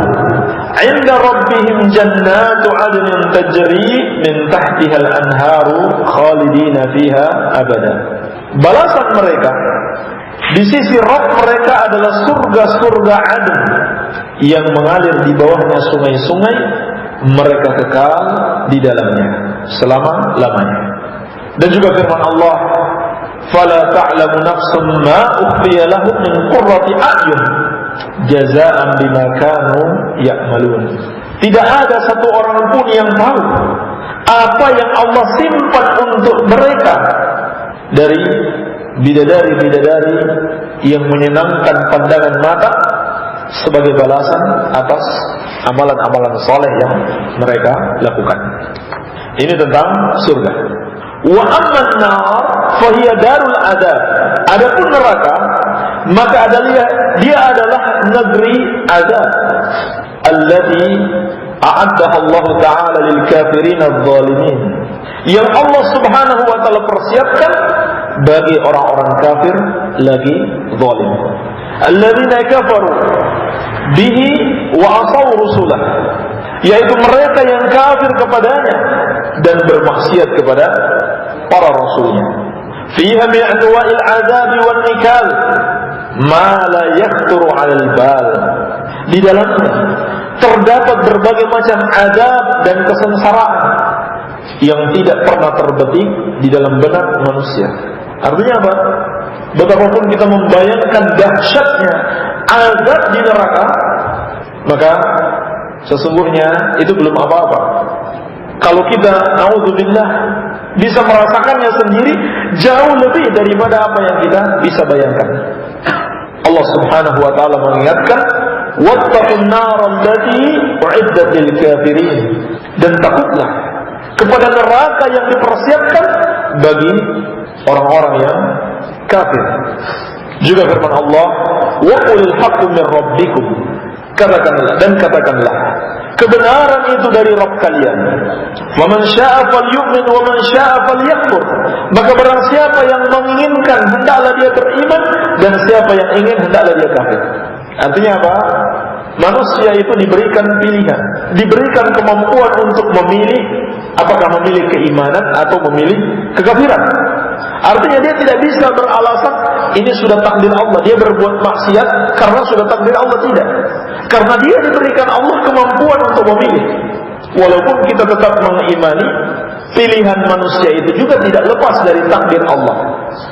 'inda rabbihim jannatu 'adnin tajri min tahtiha al-anharu khalidina fiha abada. Balasan mereka di sisi Rabb mereka adalah surga-surga Adn yang mengalir di bawahnya sungai-sungai, mereka kekal di dalamnya selama-lamanya. Dan juga firman Allah, fala ta'lamu nafsun ma ukhfiya lahum min qurrati a'yun jazaa'an bima kanu ya'malun. Tidak ada satu orang pun yang tahu apa yang Allah simpan untuk mereka dari bidadari-bidadari yang menyenangkan pandangan mata sebagai balasan atas amalan-amalan saleh yang mereka lakukan. Ini tentang surga. Wa amman nar fa hiya darul adab. Adapun neraka, maka dia adalah negeri azab. Allati a'addaha Allah Ta'ala lil kafirin adh-dhalimin. Yang Allah Subhanahu wa ta'ala persiapkan bagi orang-orang kafir lagi zalim. Alladzina kafaru bihi wa asaw rusulah, yaitu mereka yang kafir kepadanya dan bermaksiat kepada para rasulnya. Fiha min anwa'il azabi wan nikal ma la yakhturu 'alal bal. Di dalamnya terdapat berbagai macam azab dan kesengsaraan yang tidak pernah terbetik di dalam benak manusia. Artinya apa? Betapapun kita membayangkan dahsyatnya azab di neraka, maka sesungguhnya itu belum apa-apa. Kalau kita naudzubillah bisa merasakannya sendiri, jauh lebih daripada apa yang kita bisa bayangkan. Allah Subhanahu wa ta'ala mengingatkan, wattaqun nar allati u'iddat lil kafirin, dan takutlah kepada neraka yang dipersiapkan bagi orang-orang yang kafir. Juga firman Allah, wa qulil haqqu min rabbikum, katakanlah kebenaran itu dari Rabb kalian. Wa man syaa'a falyu'min wa man syaa'a falyakfur. Maka barang siapa yang menginginkan hendaklah dia beriman, dan siapa yang ingin hendaklah dia kafir. Artinya apa? Manusia itu diberikan pilihan, diberikan kemampuan untuk memilih apakah memilih keimanan atau memilih kekafiran. Artinya dia tidak bisa beralasan ini sudah takdir Allah, dia berbuat maksiat karena sudah takdir Allah. Tidak, karena dia diberikan Allah kemampuan untuk memilih. Walaupun kita tetap mengimani pilihan manusia itu juga tidak lepas dari takdir Allah,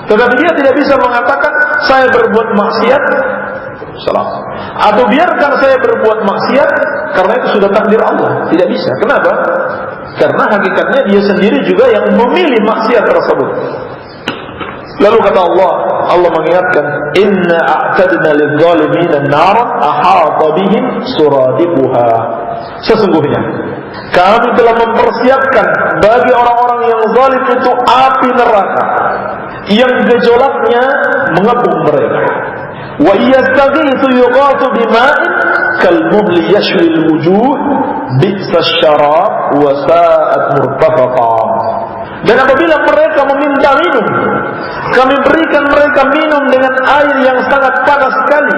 tetapi dia tidak bisa mengatakan saya berbuat maksiat salah, atau biarkan saya berbuat maksiat karena itu sudah takdir Allah. Tidak bisa. Kenapa? Karena hakikatnya dia sendiri juga yang memilih maksiat tersebut. Lalu kata Allah mengingatkan, inna a'tadna lidh-dhalimina naran ahata bihim suradiquha. Sesungguhnya kami telah mempersiapkan bagi orang-orang yang zalim itu api neraka yang gejolaknya mengepung mereka. Wa yastaghithu yughathu bima'in kalmuhli yashwi alwujuh bi'sa syarab wa sa'at murtafaqa. Dan apabila mereka meminta minum, kami berikan mereka minum dengan air yang sangat panas sekali,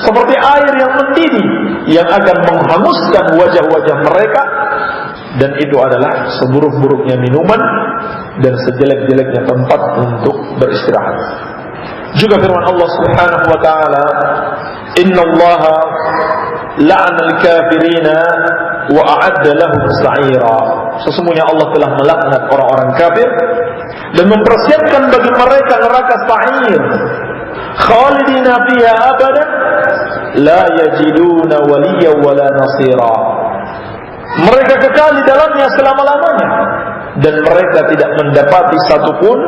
seperti air yang mendidih, yang akan menghanguskan wajah-wajah mereka. Dan itu adalah seburuk-buruknya minuman dan sejelek-jeleknya tempat untuk beristirahat. Juga firman Allah Subhanahu wa taala, "Innallaha la'ana al-kafirina wa a'adda lahum sa'ira." Sesungguhnya Allah telah melaknat orang-orang kafir dan mempersiapkan bagi mereka neraka sa'ir. Khalidina fiha abadan la yajiduna waliyyan wala nasira. Mereka kekal di dalamnya selama-lamanya dan mereka tidak mendapati satupun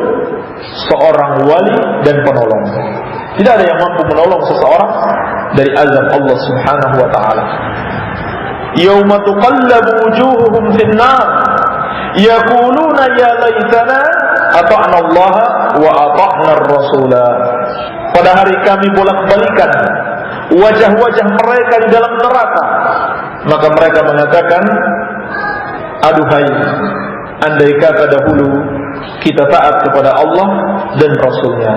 seorang wali dan penolong. Tidak ada yang mampu menolong seseorang dari azab Allah Subhanahu wa taala. Yauma tuqallabu wujuhuhum fin-nar yaquluna ya laitana ata'na Allah wa ata'na ar-rasula. Pada hari kami bolak-balikan wajah-wajah mereka di dalam neraka, maka mereka mengatakan, aduhai, andai kata dahulu kita taat kepada Allah dan Rasulnya.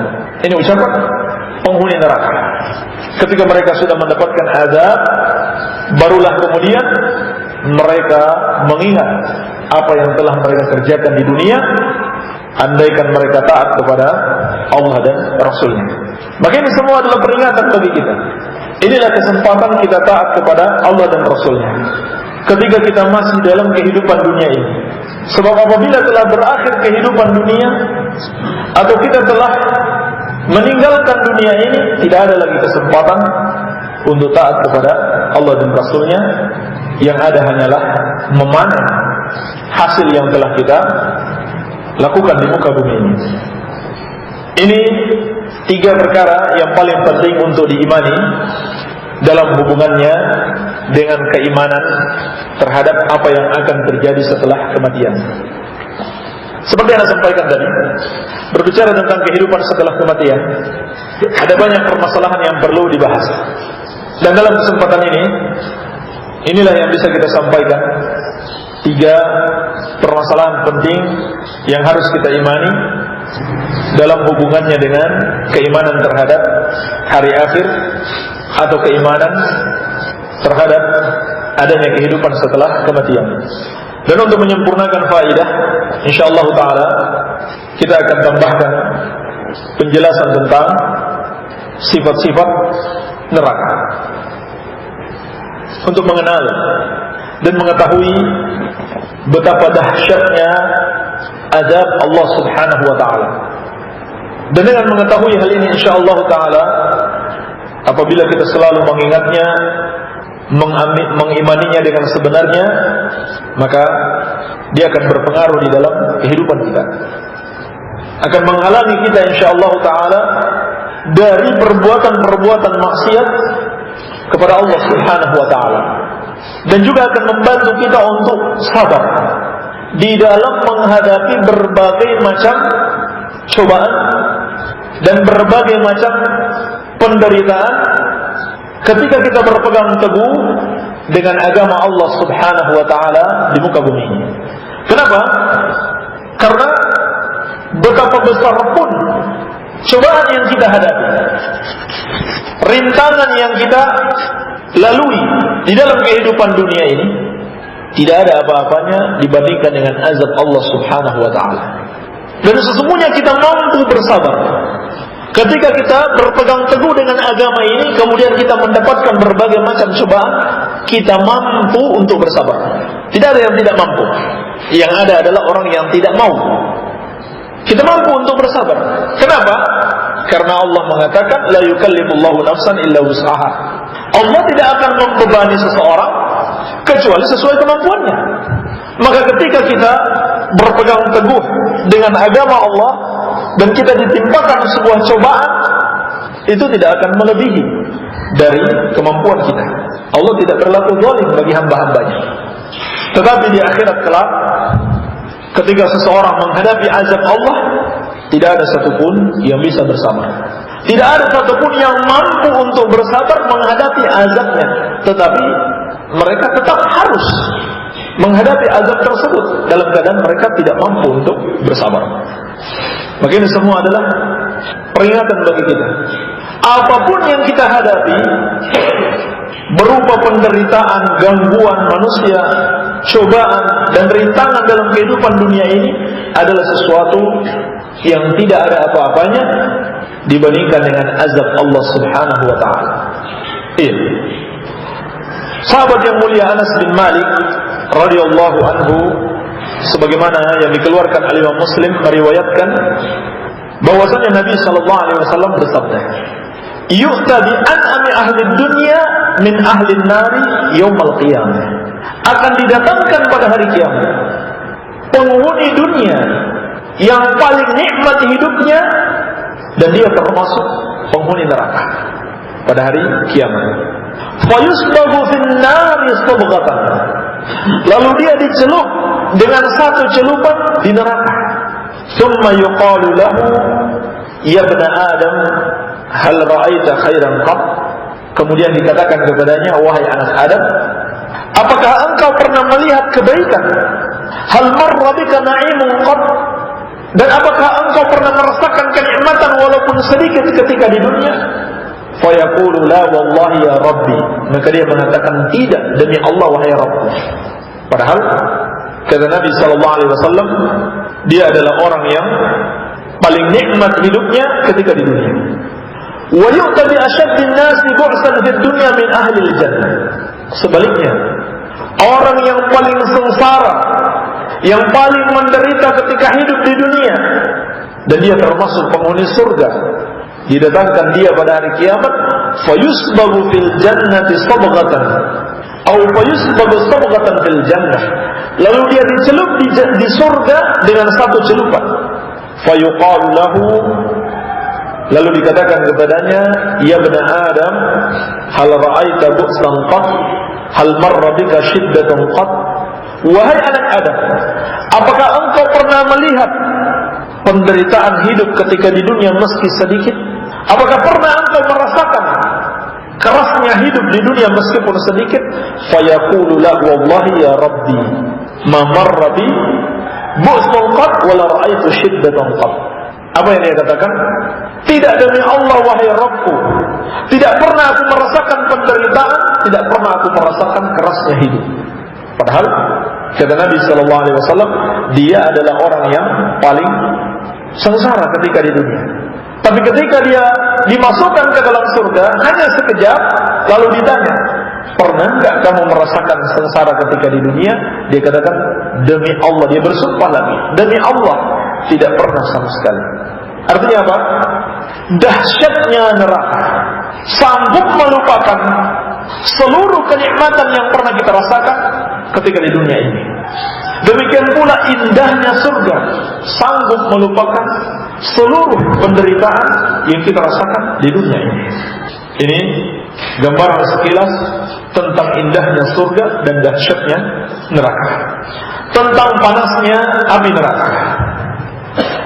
Ini ucapan penghuni neraka. Ketika mereka sudah mendapatkan azab, barulah kemudian mereka mengingat apa yang telah mereka kerjakan di dunia, andaikan mereka taat kepada Allah dan Rasulnya. Maka ini semua adalah peringatan bagi kita. Inilah kesempatan kita taat kepada Allah dan Rasulnya ketika kita masih dalam kehidupan dunia ini. Sebab apabila telah berakhir kehidupan dunia atau kita telah meninggalkan dunia ini, tidak ada lagi kesempatan untuk taat kepada Allah dan Rasulnya. Yang ada hanyalah memanen hasil yang telah kita lakukan di muka bumi ini. Ini 3 perkara yang paling penting untuk diimani dalam hubungannya dengan keimanan terhadap apa yang akan terjadi setelah kematian. Seperti yang saya sampaikan tadi, berbicara tentang kehidupan setelah kematian, ada banyak permasalahan yang perlu dibahas. Dan dalam kesempatan ini, inilah yang bisa kita sampaikan, 3 permasalahan penting yang harus kita imani dalam hubungannya dengan keimanan terhadap hari akhir atau keimanan terhadap adanya kehidupan setelah kematian. Dan untuk menyempurnakan faedah, insyaallah taala kita akan tambahkan penjelasan tentang sifat-sifat neraka untuk mengenal dan mengetahui betapa dahsyatnya azab Allah Subhanahu wa taala. Dan dengan mengetahui hal ini insyaallah taala, apabila kita selalu mengingatnya, mengimaninya dengan sebenarnya, maka dia akan berpengaruh di dalam kehidupan kita, akan menghalangi kita insyaallah taala dari perbuatan-perbuatan maksiat kepada Allah Subhanahu wa taala, dan juga akan membantu kita untuk sabar di dalam menghadapi berbagai macam cobaan dan berbagai macam penderitaan ketika kita berpegang teguh dengan agama Allah Subhanahu wa taala di muka bumi ini. Kenapa? Karena betapa besar pun cobaan yang kita hadapi, rintangan yang kita lalui di dalam kehidupan dunia ini, tidak ada apa-apanya dibandingkan dengan azab Allah Subhanahu wa taala. Dan sesungguhnya kita mampu bersabar ketika kita berpegang teguh dengan agama ini, kemudian kita mendapatkan berbagai macam cobaan, kita mampu untuk bersabar. Tidak ada yang tidak mampu. Yang ada adalah orang yang tidak mau. Kita mampu untuk bersabar. Kenapa? Karena Allah mengatakan la yukallifullahu nafsan illa wus'aha. Allah tidak akan membebani seseorang kecuali sesuai kemampuannya. Maka ketika kita berpegang teguh dengan agama Allah dan kita ditimpakan sebuah cobaan, itu tidak akan melebihi dari kemampuan kita. Allah tidak berlaku zalim bagi hamba-hambanya. Tetapi di akhirat kelak, ketika seseorang menghadapi azab Allah, tidak ada satupun yang bisa bersabar. Tidak ada satupun yang mampu untuk bersabar menghadapi azabnya. Tetapi mereka tetap harus menghadapi azab tersebut dalam keadaan mereka tidak mampu untuk bersabar. Maka ini semua adalah peringatan bagi kita. Apapun yang kita hadapi, berupa penderitaan, gangguan manusia, cobaan dan rintangan dalam kehidupan dunia ini, adalah sesuatu yang tidak ada apa-apanya dibandingkan dengan azab Allah Subhanahu wa ta'ala. Iya. Sahabat yang mulia Anas bin Malik radhiyallahu anhu, sebagaimana yang dikeluarkan oleh Imam Muslim, meriwayatkan bahwasanya Nabi sallallahu alaihi wasallam bersabda, "Yu'ta bi an'ami ahli dunya min ahli an-nari yaumil qiyamah." Akan didatangkan pada hari kiamat penghuni dunia yang paling nikmat hidupnya, dan dia termasuk penghuni neraka pada hari kiamat. Fayusbahu fin nari sabghatan. Lalu dia dicelup dengan satu celupan di neraka. Tsumma yuqalu lahu, ya ibna Adam, hal ra'aita khairan qat? Kemudian dikatakan kepadanya, wahai anak Adam, apakah engkau pernah melihat kebaikan? Hal marra bika na'imun qat? Dan apakah engkau pernah merasakan kenikmatan walaupun sedikit ketika di dunia? Fayaqulu la wallahi ya Rabbi. Maka dia mengatakan, tidak, demi Allah wahai Rabb. Padahal kata Nabi sallallahu alaihi wasallam, dia adalah orang yang paling nikmat hidupnya ketika di dunia. Wa yu'ta bi ashaddin nasi bu'san fid dunya min ahli al-jannah. Sebaliknya, orang yang paling sengsara, yang paling menderita ketika hidup di dunia, dan dia termasuk penghuni surga, didatangkan dia pada hari kiamat, fayusbagu fil jannati sabghatan, atau fayusbagu sabghatan fil jannah, lalu dia dicelup di surga dengan satu celupan. Fayuqalu lahu, lalu dikatakan kepadanya, ya ibna Adam, hal ra'aita bu'san qat? Hal marra bika shiddatun qat? Wahai anak Adam, apakah engkau pernah melihat penderitaan hidup ketika di dunia meski sedikit? Apakah pernah engkau merasakan kerasnya hidup di dunia meskipun sedikit? Fayaqulu la wallahi ya Rabbi, ma marra bi bu'sun qat wa la ra'aitu shiddatan qat. Apa yang dia katakan? Tidak, demi Allah wahai Rabbku, tidak pernah aku merasakan penderitaan, tidak pernah aku merasakan kerasnya hidup. Padahal kata Nabi sallallahu alaihi wasallam, dia adalah orang yang paling sengsara ketika di dunia. Tapi ketika dia dimasukkan ke dalam surga hanya sekejap, lalu ditanya, pernah enggak kamu merasakan sengsara ketika di dunia? Dia katakan, demi Allah, dia bersumpah lagi, demi Allah, tidak pernah sama sekali. Artinya apa? Dahsyatnya neraka sanggup melupakan seluruh kenikmatan yang pernah kita rasakan ketika di dunia ini. Demikian pula indahnya surga sanggup melupakan seluruh penderitaan yang kita rasakan di dunia ini. Ini gambaran sekilas tentang indahnya surga dan dahsyatnya neraka, tentang panasnya api neraka.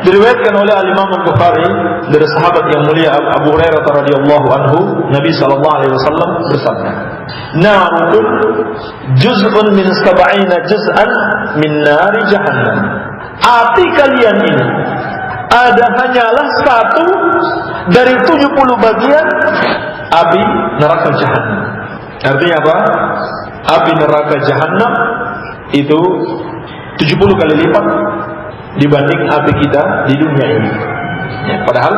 Diriwayatkan oleh Al-Imam Al-Bukhari dari sahabat yang mulia Abu Hurairah radhiyallahu anhu, Nabi sallallahu alaihi wasallam bersabda, "Narun juz'un min 70 juz'an min nari jahannam." Api kalian ini hanyalah satu dari 70 bagian api neraka jahannam. Artinya apa? Api neraka jahannam itu 70 kali lipat dibanding api kita di dunia ini. Ya, padahal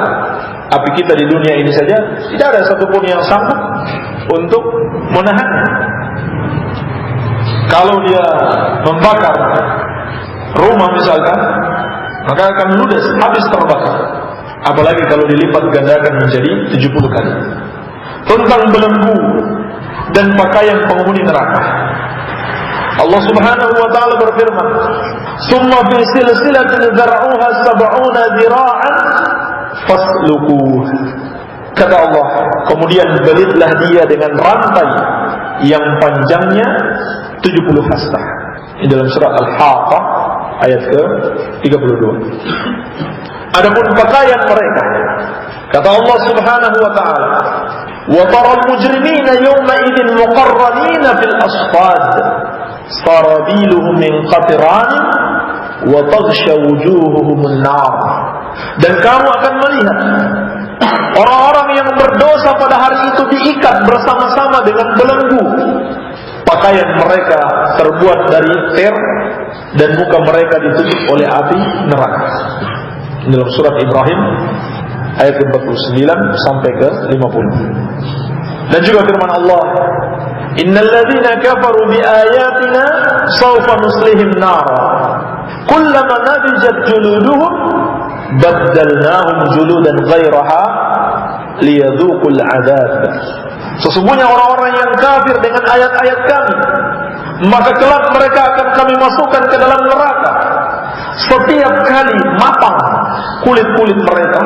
api kita di dunia ini saja tidak ada satupun yang sanggup untuk menahannya. Kalau dia membakar rumah misalkan, maka akan ludes, habis terbakar. Apalagi kalau dilipat gandakan menjadi 70 kali. Tentang belenggu dan pakaian penghuni neraka, Allah Subhanahu wa ta'ala berfirman, "Summa fi silsilatin zar'uha 70 dhira'an fasluquh." Kata Allah, kemudian belitlah dia dengan rantai yang panjangnya 70 hasta. Ini dalam surat Al-Haqqah ayat ke-32. Adapun pakaian mereka, kata Allah Subhanahu wa taala, wa taral mujrimina yawma idzin muqarranina fil asfad sarabiluhum min qatran wa taghsha wujuhuhum an-nar. Dan kamu akan melihat orang-orang yang berdosa pada hari itu diikat bersama-sama dengan belenggu. Pakaian mereka terbuat dari ter dan muka mereka ditutup oleh api neraka. Dalam surat Ibrahim ayat ke-49 sampai ke-50. Dan juga firman Allah, innal ladzina kafaru bi ayatina sawfa nuslihim nara kullama nadijat juluduhum baddalnahum juludan ghairaha liyadhuqul adzab. Sesungguhnya orang-orang yang kafir dengan ayat-ayat kami, maka kelak mereka akan kami masukkan ke dalam neraka. Setiap kali matang kulit-kulit mereka,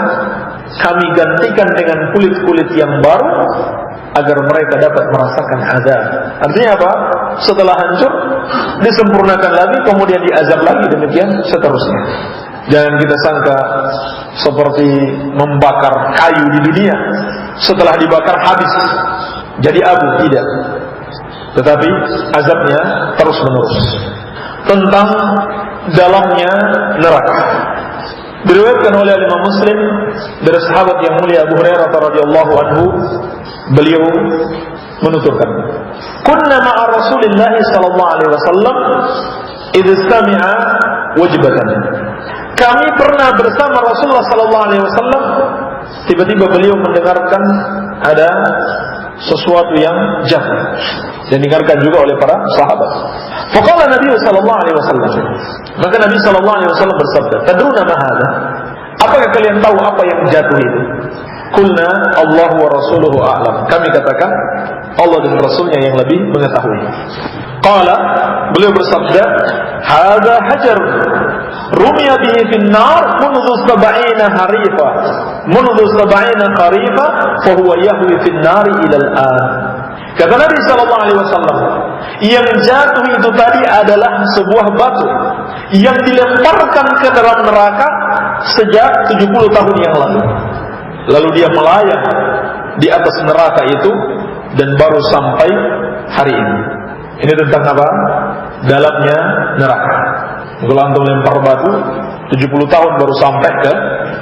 kami gantikan dengan kulit-kulit yang baru agar mereka dapat merasakan azab. Artinya apa? Setelah hancur disempurnakan lagi, kemudian diazab lagi, demikian seterusnya. Jangan kita sangka seperti membakar kayu di dunia, setelah dibakar habis jadi abu, tidak. Tetapi azabnya terus menerus. Tentang dalamnya neraka, diriwayatkan oleh Imam Muslim dari sahabat yang mulia Abu Hurairah radhiyallahu anhu, beliau menuturkan, kunna ma'a Rasulillah sallallahu alaihi wasallam idh istami'a wajbatan. Kami pernah bersama Rasulullah sallallahu alaihi wasallam, tiba-tiba beliau mendengarkan ada sesuatu yang jatuh, dan didengarkan juga oleh para sahabat. Faqala Nabi sallallahu alaihi wasallam, maka Nabi sallallahu alaihi wasallam bersabda, tadruna ma hadha? Apakah kalian tahu apa yang jatuh itu? Qulna Allah wa rasuluhu a'lam. Kami katakan Allah dan Rasulnya yang lebih mengetahui. Qala, beliau bersabda, hadza hajar rumiya bihi fin nar mundu 70 harifa mundu 70 kharifa fa huwa yahwi fin nar ila al-an. Kata Nabi sallallahu alaihi wasallam, yang jatuh itu tadi adalah sebuah batu yang dilemparkan ke dalam neraka sejak 70 tahun yang lalu. Lalu dia melayang di atas neraka itu dan baru sampai hari ini. Ini tentang apa? Dalamnya neraka. Kalau antum lempar batu 70 tahun baru sampai ke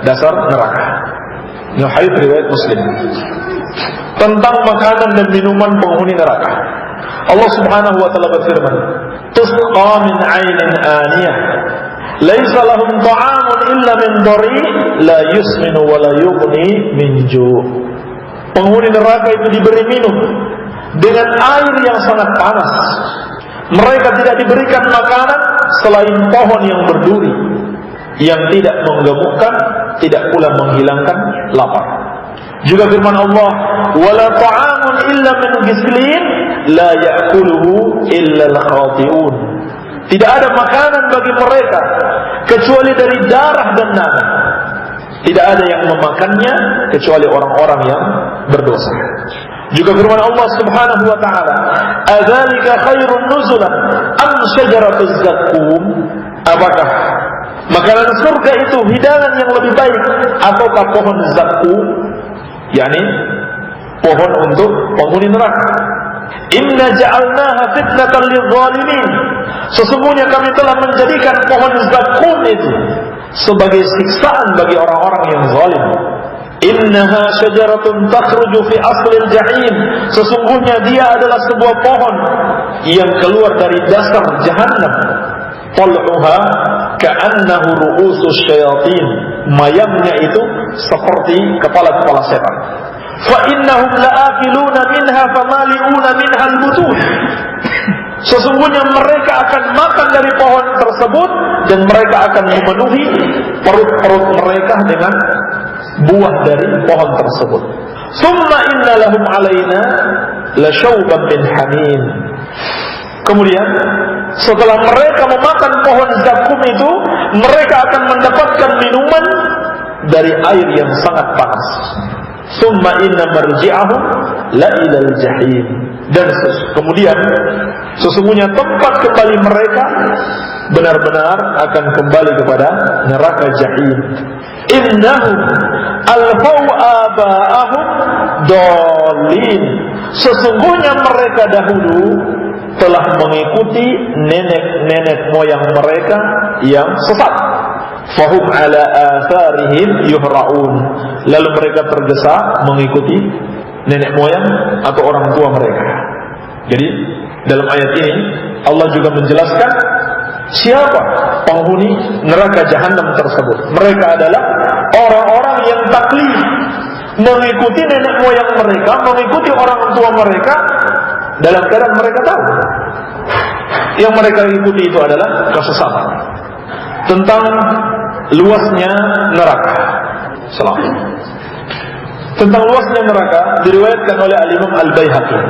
dasar neraka. Ini hadis riwayat Muslim. Tentang makanan dan minuman penghuni neraka, Allah Subhanahu wa taala berfirman, tusqa min 'ainin aniyah laisa lahum ta'amun illa min dhari la yusminu wa la yughni min ju'. Penghuni neraka itu diberi minum dengan air yang sangat panas. Mereka tidak diberikan makanan selain pohon yang berduri, yang tidak menggemukkan, tidak pula menghilangkan lapar. Juga firman Allah, wala ta'amun illa min ghislin la ya'kuluhu illa al-khati'un. Tidak ada makanan bagi mereka kecuali dari darah dan nanah. Tidak ada yang memakannya kecuali orang-orang yang berdosa. Juga firman Allah Subhanahu wa taala, adzalika khairun nuzulan am syajaratuz zaqqum? Apakah makanan surga itu hidangan yang lebih baik ataukah pohon zaqqum, yakni pohon untuk penghuni neraka? Inna ja'alnaha fitnatan lidh-dhalimin. Sesungguhnya kami telah menjadikan pohon zaqqum itu sebagai siksaan bagi orang-orang yang zalim. Innaha syajaratun takhruju fi aslil jahim. Sesungguhnya dia adalah sebuah pohon yang keluar dari dasar jahannam. Tal'uha ka'annahu ru'usus syayatin. Mayamnya itu seperti kepala-kepala setan. Fa innahum la'akiluna minha famali'una minha al-butun. Sesungguhnya mereka akan makan dari pohon tersebut dan mereka akan memenuhi perut-perut mereka dengan buah dari pohon tersebut. Summa inna lahum alaina lasyauban min hamim. Kemudian setelah mereka memakan pohon zakum itu, mereka akan mendapatkan minuman dari air yang sangat panas. Summa inna marji'ahum la ilal jahim. Dan kemudian sesungguhnya tempat kembali mereka benar-benar akan kembali kepada neraka jahim. Innahum alfau aba'ahum dolin. Sesungguhnya mereka dahulu telah mengikuti nenek-nenek moyang mereka yang sesat. Fahum ala atharihim yuhra'un. Lalu mereka tergesa mengikuti nenek moyang atau orang tua mereka. Jadi dalam ayat ini Allah juga menjelaskan siapa penghuni neraka jahanam tersebut. Mereka adalah orang-orang yang taklid, mengikuti nenek moyang mereka, mengikuti orang tua mereka dalam keadaan mereka tahu yang mereka ikuti itu adalah kesesatan. Tentang luasnya neraka. Tentang luasnya neraka diriwayatkan oleh Al-Imam Al-Baihaqi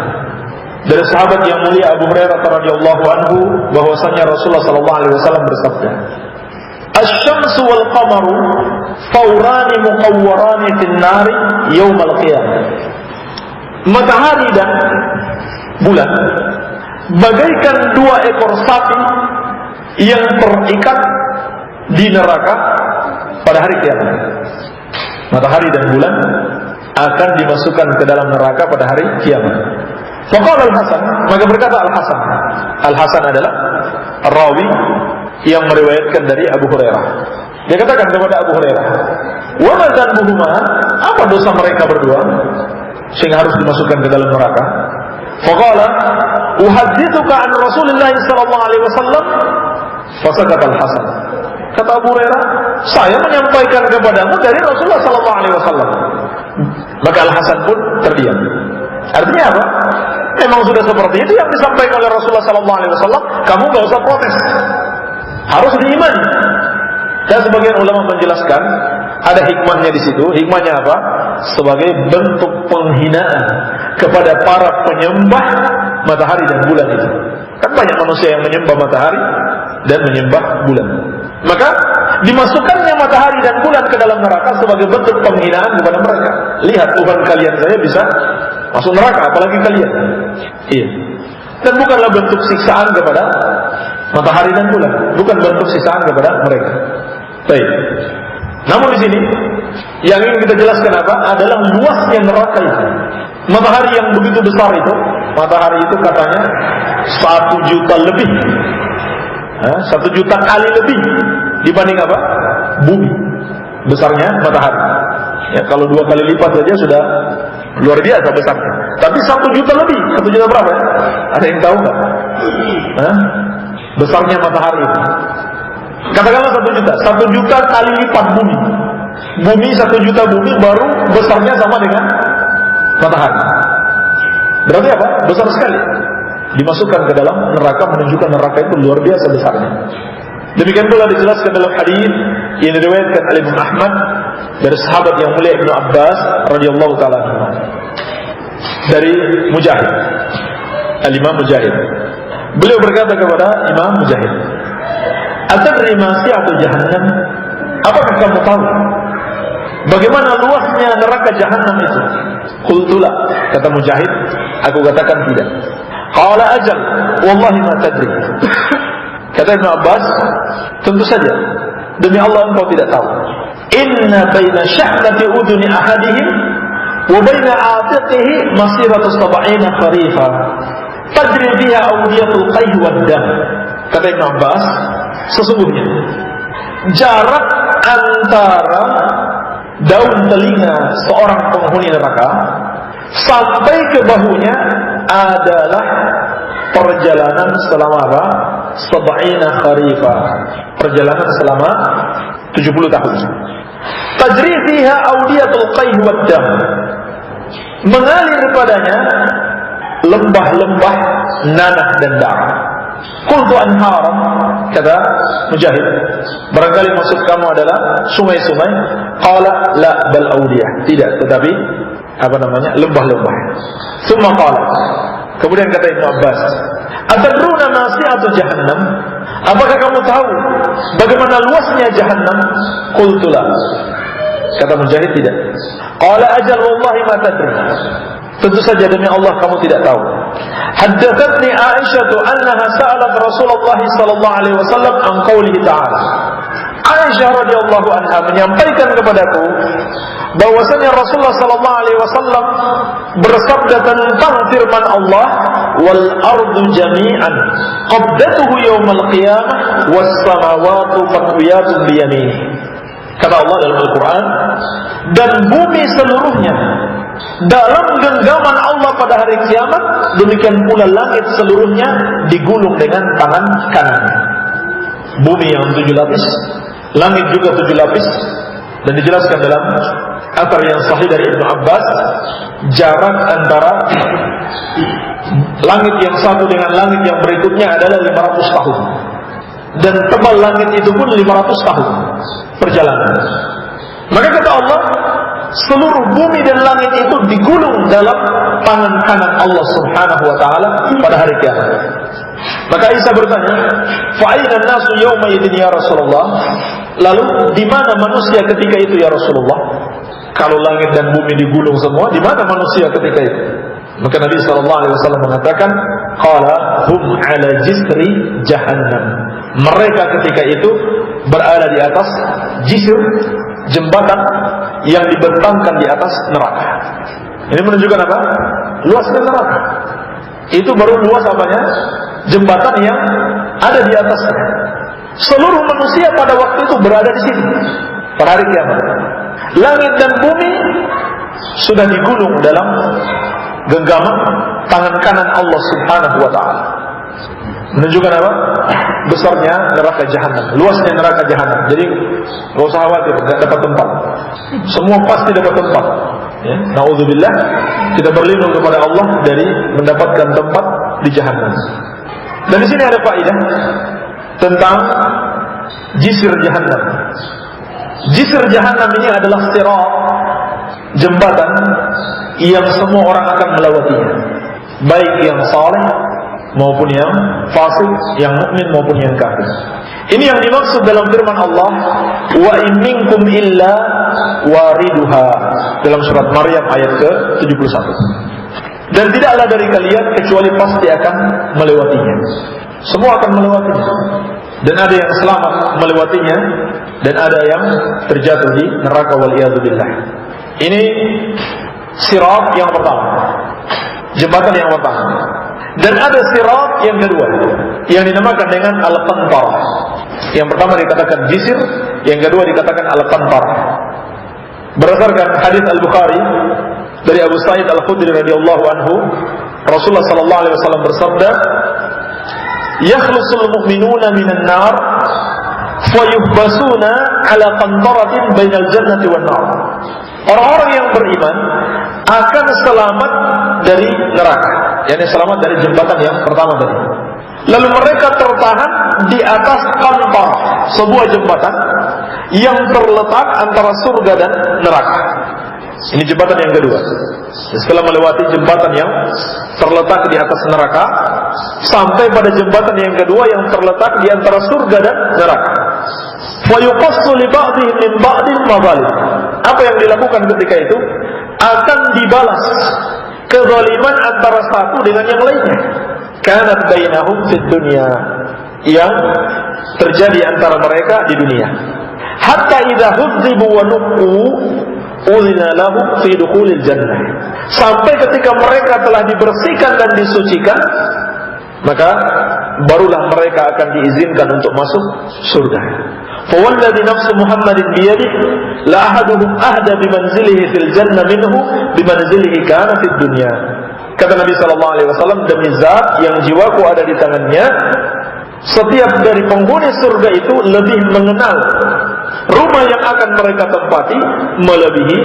dari sahabat yang mulia Abu Hurairah radhiyallahu anhu bahwasanya Rasulullah sallallahu alaihi wasallam bersabda, "Asy-syamsu wal qamaru fawrani muqawwarani fin nari yaumal qiyamah." Matahari dan bulan bagaikan dua ekor sapi yang terikat di neraka pada hari kiamat. Matahari dan bulan akan dimasukkan ke dalam neraka pada hari kiamat. Faqala Al-Hasan, maka berkata Al-Hasan. Al-Hasan adalah rawi yang meriwayatkan dari Abu Hurairah. Dia katakan kepada Abu Hurairah, "Wa ma dzanbuhuma?" Apa dosa mereka berdua sehingga harus dimasukkan ke dalam neraka? Faqala, "Uhaddithuka an Rasulillah sallallahu alaihi wasallam." Fasakata Al-Hasan. Kata Abu Hurairah, "Saya menyampaikan kepadamu dari Rasulullah sallallahu alaihi wasallam." Maka Al-Hasan pun terdiam. Artinya apa? Memang sudah seperti itu yang disampaikan oleh Rasulullah sallallahu alaihi wasallam, kamu enggak usah protes. Harus diimani. Dan sebagian ulama menjelaskan ada hikmahnya di situ. Hikmahnya apa? Sebagai bentuk penghinaan kepada para penyembah matahari dan bulan itu. Kan banyak manusia yang menyembah matahari dan menyembah bulan. Maka dimasukkannya matahari dan bulan ke dalam neraka sebagai bentuk penghinaan kepada mereka. Lihat Tuhan kalian saya bisa masuk neraka, apalagi kalian. Iya. Dan bukanlah bentuk siksaan kepada matahari dan bulan, bukan bentuk siksaan kepada mereka. Baik. Namun di sini yang ingin kita jelaskan apa? Adalah luasnya neraka itu. Matahari yang begitu besar itu, matahari itu katanya 1 juta lebih. 1 juta kali lebih dibanding apa? Bumi. Besarnya matahari. Ya, kalau 2 kali lipat saja sudah luar biasa besarnya. Tapi 1 juta lebih. 1 juta berapa ya? Ada yang tahu nggak? Besarnya matahari. Katakanlah 1 juta. 1 juta kali lipat bumi. Bumi 1 juta bumi baru besarnya sama dengan matahari. Berarti apa? Besar sekali. Dimasukkan ke dalam neraka, menunjukkan neraka itu luar biasa besarnya. Demikian pula dijelaskan dalam hadis yang diriwayatkan oleh Imam Ahmad dari sahabat yang mulia Ibnu Abbas radhiyallahu taala dari Mujahid, Al-Imam Mujahid. Beliau berkata kepada Imam Mujahid, "Atadri ma si'atu jahannam?" Apakah kamu tahu bagaimana luasnya neraka jahanam itu? Qultu la, kata Mujahid, aku katakan tidak. Qala ajal, wallahi ma tadri. Kata Ibnu Abbas, tentu saja, demi Allah engkau tidak tahu. Inna baina sya'nati udhuni ahadihim wa baina atiqihi masiratu 70 kharifa tajri biha awdiyatul qayh wad dam. Kata Ibnu Abbas, sesungguhnya jarak antara daun telinga seorang penghuni neraka sampai ke bahunya adalah perjalanan selama apa? 70 kharifa. Perjalanan selama 70 tahun. Tajri fiha awdiyatul qayh wad dam. Mengalir padanya lembah-lembah nanah dan darah. Qultu anharam, kata Mujahid, barangkali maksud kamu adalah sungai-sungai. Qala la bal awdiyah, tidak, tetapi apa namanya, lembah-lembah. Tsumma qala, kemudian kata Ibnu Abbas, atadruna ma si'atu jahannam? Apakah kamu tahu bagaimana luasnya jahannam? Qultu la, kata Mujahid tidak. Qala ajal wallahi ma tadri. Tentu saja demi Allah kamu tidak tahu. Haddatsatni Aisyah annaha sa'alat Rasulullah sallallahu alaihi wasallam an qoulihi ta'ala. Aisyah radhiyallahu anha menyampaikan kepadaku bahwasanya Rasulullah sallallahu alaihi wasallam bersabda tentang firman Allah, wal ardu jami'an qabdatuhu yaumal qiyamah was samawati matwiyatun bi yaminihi. Kata Allah dalam Al-Quran, dan bumi seluruhnya dalam genggaman Allah pada hari kiamat, demikian pula langit seluruhnya digulung dengan tangan kanannya. Bumi yang 7 lapis, langit juga 7 lapis, dan dijelaskan dalam athar yang sahih dari Ibnu Abbas, jarak antara langit yang satu dengan langit yang berikutnya adalah 500 tahun. Dan tebal langit itu pun 500 tahun perjalanan. Maka kata Allah, seluruh bumi dan langit itu digulung dalam tangan kanan Allah Subhanahu wa taala pada hari kiamat. Maka Isa bertanya, "Fa aina an-nasu yawma idzin ya Rasulullah?" Lalu di mana manusia ketika itu ya Rasulullah? Kalau langit dan bumi digulung semua, di mana manusia ketika itu? Maka Nabi sallallahu alaihi wasallam mengatakan, "Qala hum 'ala jisri jahannam." Mereka ketika itu berada di atas jisr, jembatan yang dibentangkan di atas neraka. Ini menunjukkan apa? Luasnya neraka. Itu baru luas apanya? Jembatan yang ada di atasnya. Seluruh manusia pada waktu itu berada di sini pada hari kiamat. Langit dan bumi sudah digulung dalam genggaman tangan kanan Allah Subhanahu wa taala. Menunjukkan apa? Besarnya neraka jahanam, luasnya neraka jahanam. Jadi enggak usah khawatir, enggak dapat tempat. Semua pasti dapat tempat. Ya, naudzubillah, kita berlindung kepada Allah dari mendapatkan tempat di jahanam. Dan di sini ada faedah tentang jisr jahanam. Jisr jahanam ini adalah sirat, jembatan yang semua orang akan melewatinya, baik yang saleh maupun yang fasik, yang mukmin maupun yang kafir. Ini yang dimaksud dalam firman Allah, wa in minkum illa wariduha, dalam surat Maryam ayat ke-71. Dan tidaklah dari kalian kecuali pasti akan melewatinya. Semua akan melewatinya. Dan ada yang selamat melewatinya, dan ada yang terjatuh di neraka waliyadzubillah. Ini sirat yang pertama, jembatan yang pertama. Dan ada sirat yang kedua yang dinamakan dengan al-qantarah. Yang pertama dikatakan jisr, yang kedua dikatakan al-qantarah. Berdasarkan hadis Al-Bukhari dari Abu Sa'id Al-Khudri radhiyallahu anhu, Rasulullah sallallahu alaihi wasallam bersabda, "Yakhlusul mu'minuna minan nar fayuhbasuna ala qantaratin bainal jannati wan nar." Orang-orang yang beriman akan selamat dari neraka, yakni selamat dari jembatan yang pertama tadi. Lalu mereka tertahan di atas qantar, sebuah jembatan yang terletak antara surga dan neraka. Ini jembatan yang kedua. Setelah melewati jembatan yang terletak di atas neraka, sampai pada jembatan yang kedua yang terletak di antara surga dan neraka. Wa yuqassu li ba'dihim min ba'din madzalim. Apa yang dilakukan ketika itu akan dibalas kezaliman antara satu dengan yang lainnya. Kanat bainahum fid dunya, yang terjadi antara mereka di dunia. Hatta idza hudzibu wa nuqu ulina lahum fi dukhulil jannah. Sampai ketika mereka telah dibersihkan dan disucikan, maka barulah mereka akan diizinkan untuk masuk surga. Fawalladhi nafsu Muhammadin biyadihi la ahaduhum ahda bimanzilihi fil jannah minhu bimanzilihi kana fid dunya. Kata Nabi sallallahu alaihi wasallam, demi zat yang jiwaku ada di tangannya, setiap dari penghuni surga itu lebih mengenal rumah yang akan mereka tempati melebihi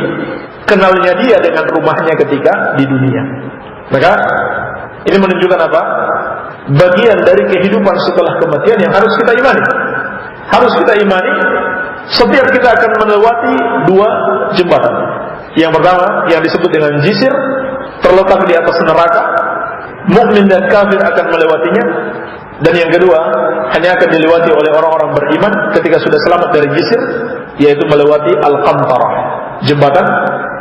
kenalnya dia dengan rumahnya ketika di dunia. Maka ini menunjukkan apa? Bagian dari kehidupan setelah kematian yang harus kita imani. Harus kita imani, setiap kita akan melewati dua jembatan. Yang pertama yang disebut dengan jisr, terletak di atas neraka, mukmin dan kafir akan melewatinya. Dan yang kedua hanya akan dilewati oleh orang-orang beriman ketika sudah selamat dari jisr, yaitu melewati al-qantarah, jembatan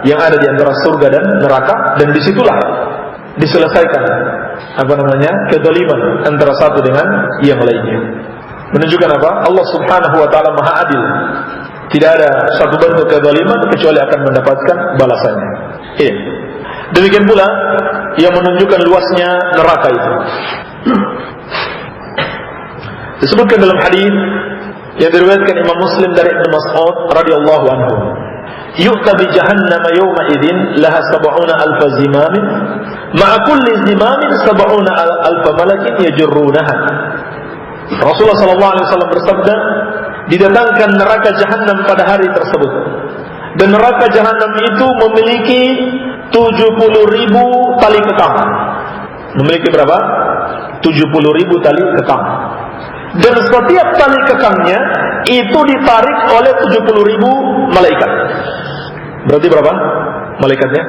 yang ada di antara surga dan neraka, dan disitulah diselesaikan kezaliman antara satu dengan yang lainnya. Menunjukkan apa? Allah Subhanahu wa taala Maha Adil. Tidak ada satu bentuk kezaliman kecuali akan mendapatkan balasannya. Iya. Demikian pula yang menunjukkan luasnya neraka itu. Disebutkan dalam hadis yang diriwayatkan Imam Muslim dari Ibnu Mas'ud radhiyallahu anhu, "Yu'ta bi jahannam yawma idzin laha 70,000 zimam, ma'a kulli zimamin 70,000 malakin yajrunaha." Rasulullah sallallahu alaihi wasallam bersabda, didatangkan neraka Jahannam pada hari tersebut. Dan neraka Jahannam itu memiliki 70.000 tali kekang. Memiliki berapa? 70.000 tali kekang. Dan setiap tali kekangnya itu ditarik oleh 70.000 malaikat. Berarti berapa malaikatnya?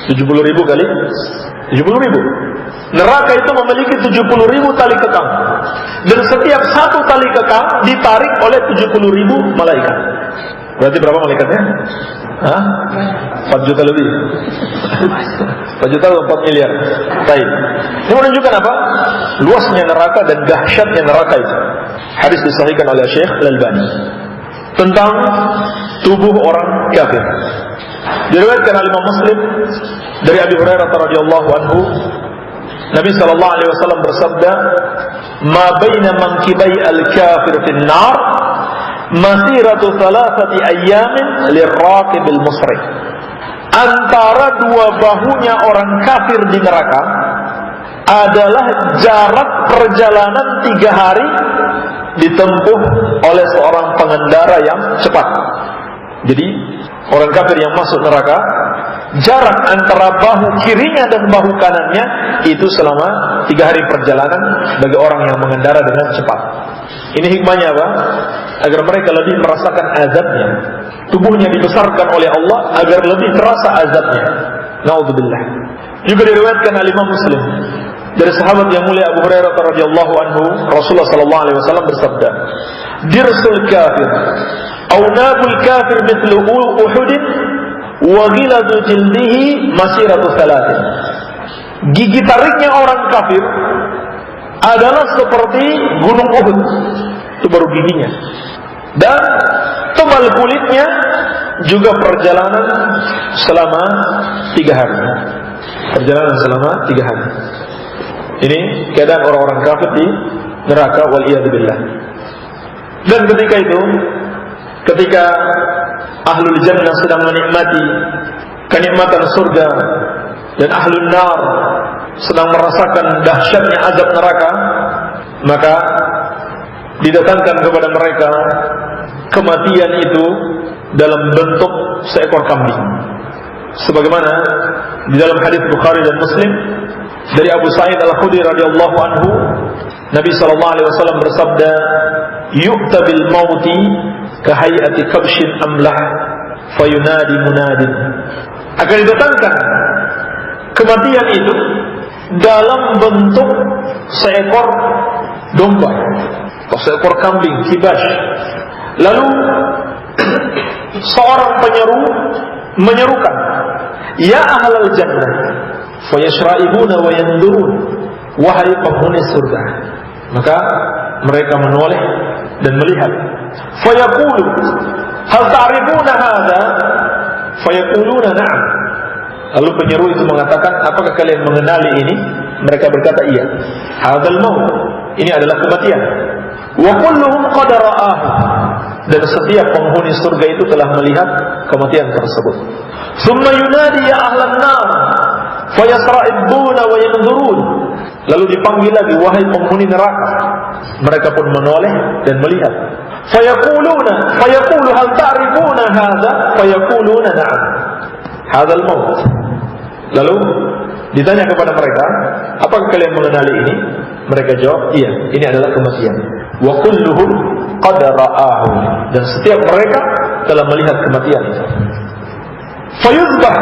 70.000 kali 70.000. Neraka itu memiliki 70.000 tali kekang. Dan setiap satu tali kekang ditarik oleh 70.000 malaikat. Berarti berapa malaikatnya? 4 juta lebih. 4 juta atau 4 miliar. Baik. Ini menunjukkan apa? Luasnya neraka dan dahsyatnya neraka itu. Hadis disahihkan oleh Syekh Al-Albani tentang tubuh orang kafir. Diriwayatkan oleh Imam Muslim dari Abi Hurairah radhiyallahu anhu, Nabi sallallahu alaihi wasallam bersabda, "Ma baina mankibai al-kafir fin nar masiratu 3 ayyamin lirraqibil musri." Antara dua bahunya orang kafir di neraka adalah jarak perjalanan 3 hari ditempuh oleh seorang pengendara yang cepat. Jadi orang kafir yang masuk neraka, jarak antara bahu kirinya dan bahu kanannya itu selama 3 hari perjalanan bagi orang yang mengendara dengan cepat. Ini hikmahnya apa? Agar mereka lebih merasakan azabnya. Tubuhnya dibesarkan oleh Allah agar lebih terasa azabnya. Naudzubillah. Juga diriwayatkan oleh Imam Muslim dari sahabat yang mulia Abu Hurairah radhiyallahu anhu, Rasulullah sallallahu alaihi wasallam bersabda, "Dirsul kafir aw nabul kafir mithlu Uhud wa ghiladu jildihi masiratu 3." Gigi tariknya orang kafir adalah seperti gunung Uhud. Itu baru giginya. Dan tebal kulitnya juga perjalanan selama 3 hari. Perjalanan selama 3 hari. Ini keadaan orang-orang kafir di neraka, waliyadzubillah. Dan ketika itu, ketika ahlul jannah sedang menikmati kenikmatan surga dan ahlul nar sedang merasakan dahsyatnya azab neraka, maka didatangkan kepada mereka kematian itu dalam bentuk seekor kambing. Sebagaimana di dalam hadis Bukhari dan Muslim dari Abu Sa'id Al-Khudri radhiyallahu anhu, Nabi sallallahu alaihi wasallam bersabda, "Yu'ta bil mauti ka hay'ati kabshin amlah fayunadi munadin." Akan didatangkan kematian itu dalam bentuk seekor domba atau seekor kambing, kibash. Lalu seorang penyeru menyerukan, "Ya ahlal jannah, fayashra'ibuna wa yandurun." Wahai penghuni surga. Maka mereka menoleh dan melihat. Fayaqulu, "Hal ta'rifuna hadha?" Fayaquluna, "Na'am." Lalu penyeru itu mengatakan, "Apakah kalian mengenali ini?" Mereka berkata, "Iya." Hadzal maut. Ini adalah kematian. Wa kulluhum qad ra'ahu. Dan setiap penghuni surga itu telah melihat kematian tersebut. Summa yunadi ya ahlan nar fayasra'ibuna wa yanzurun. Lalu dipanggil lagi, wahai penghuni neraka. Mereka pun menoleh dan melihat. Fayaqulu hal ta'rifuna hadza? Fayaquluna na'am. Hadzal maut. Lalu ditanya kepada mereka, apakah kalian mengenali ini? Mereka jawab, iya, ini adalah kematian. Wa kulluhum qad ra'ahu. Dan setiap mereka telah melihat kematian itu. Fayuzbah.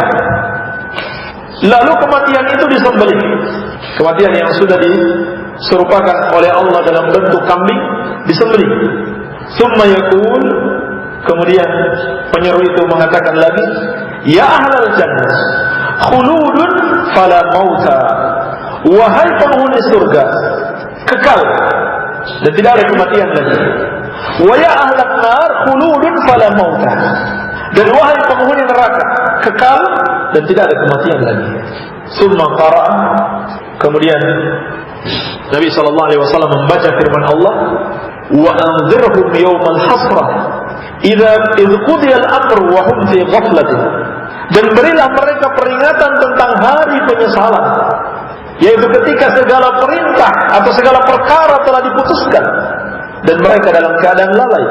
Lalu kematian itu disembelih. Kematian yang sudah diserupakan oleh Allah dalam bentuk kambing disembelih. Summa yaqul, kemudian penyeru itu mengatakan lagi, ya ahlal jannah khuludun fala mauta, wahai penghuni surga kekal dan tidak ada kematian lagi. Wa ya ahlan nar khuludun fala mauta, dan wahai penghuni neraka kekal dan tidak ada kematian lagi. Summa qara'a, kemudian Nabi sallallahu alaihi wasallam membaca firman Allah, wa anzirhum yawmal hasrah idz qudiya al-amr wa hum fi ghaflatin, dan berilah mereka peringatan tentang hari penyesalan, yaitu ketika segala perintah atau segala perkara telah diputuskan dan mereka dalam keadaan lalai.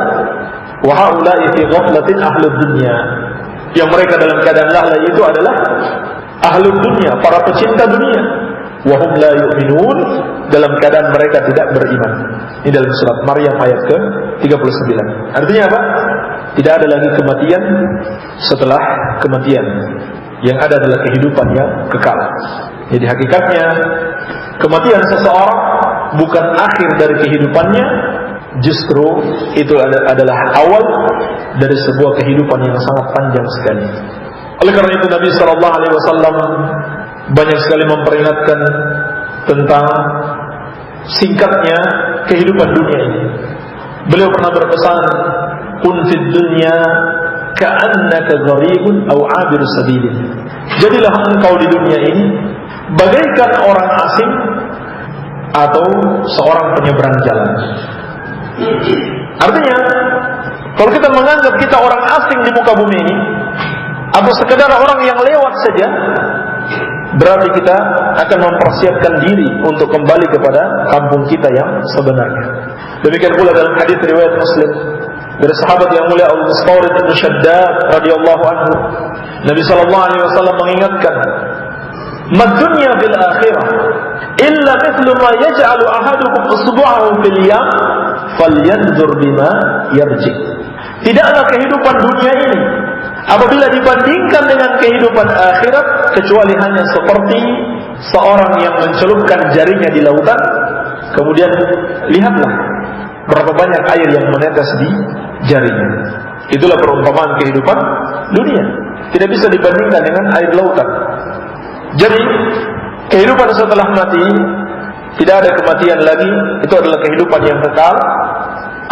Wa haula'i fi ghaflatin ahlud dunya, yang mereka dalam keadaan lalai itu adalah ahlud dunya, para pecinta dunia. Wa hum la yu'minun, dalam keadaan mereka tidak beriman. Ini dalam surat Maryam ayat ke-39. Artinya apa? Tidak ada lagi kematian setelah kematian. Yang ada adalah kehidupan yang kekal. Jadi hakikatnya kematian seseorang bukan akhir dari kehidupannya, justru itu adalah awal dari sebuah kehidupan yang sangat panjang sekali. Oleh karena itu Nabi sallallahu alaihi wasallam banyak sekali memperingatkan tentang singkatnya kehidupan dunia ini. Beliau pernah berpesan, "Kun fid dunya ka'annaka gharibun aw 'abiru sabilin." Jadilah engkau di dunia ini bagaikan orang asing atau seorang penyeberang jalan. Artinya, kalau kita menganggap kita orang asing di muka bumi ini, atau sekedar orang yang lewat saja, berarti kita akan mempersiapkan diri untuk kembali kepada kampung kita yang sebenarnya. Demikian pula dalam hadis riwayat Muslim dari sahabat yang mulia Abu Mustawrid bin Shaddad radhiyallahu anhu, Nabi sallallahu alaihi wasallam mengingatkan, "Mad dunya bil akhirah illa mithlu ma yaj'alu ahadukum usbu'ahu fil yam falyanzur bima yarji." Tidaklah kehidupan dunia ini apabila dibandingkan dengan kehidupan akhirat kecuali hanya seperti seorang yang mencelupkan jarinya di lautan, kemudian lihatlah berapa banyak air yang menetes di jarinya. Itulah perumpamaan kehidupan dunia, tidak bisa dibandingkan dengan air lautan. Jadi kehidupan setelah mati tidak ada kematian lagi, itu adalah kehidupan yang kekal.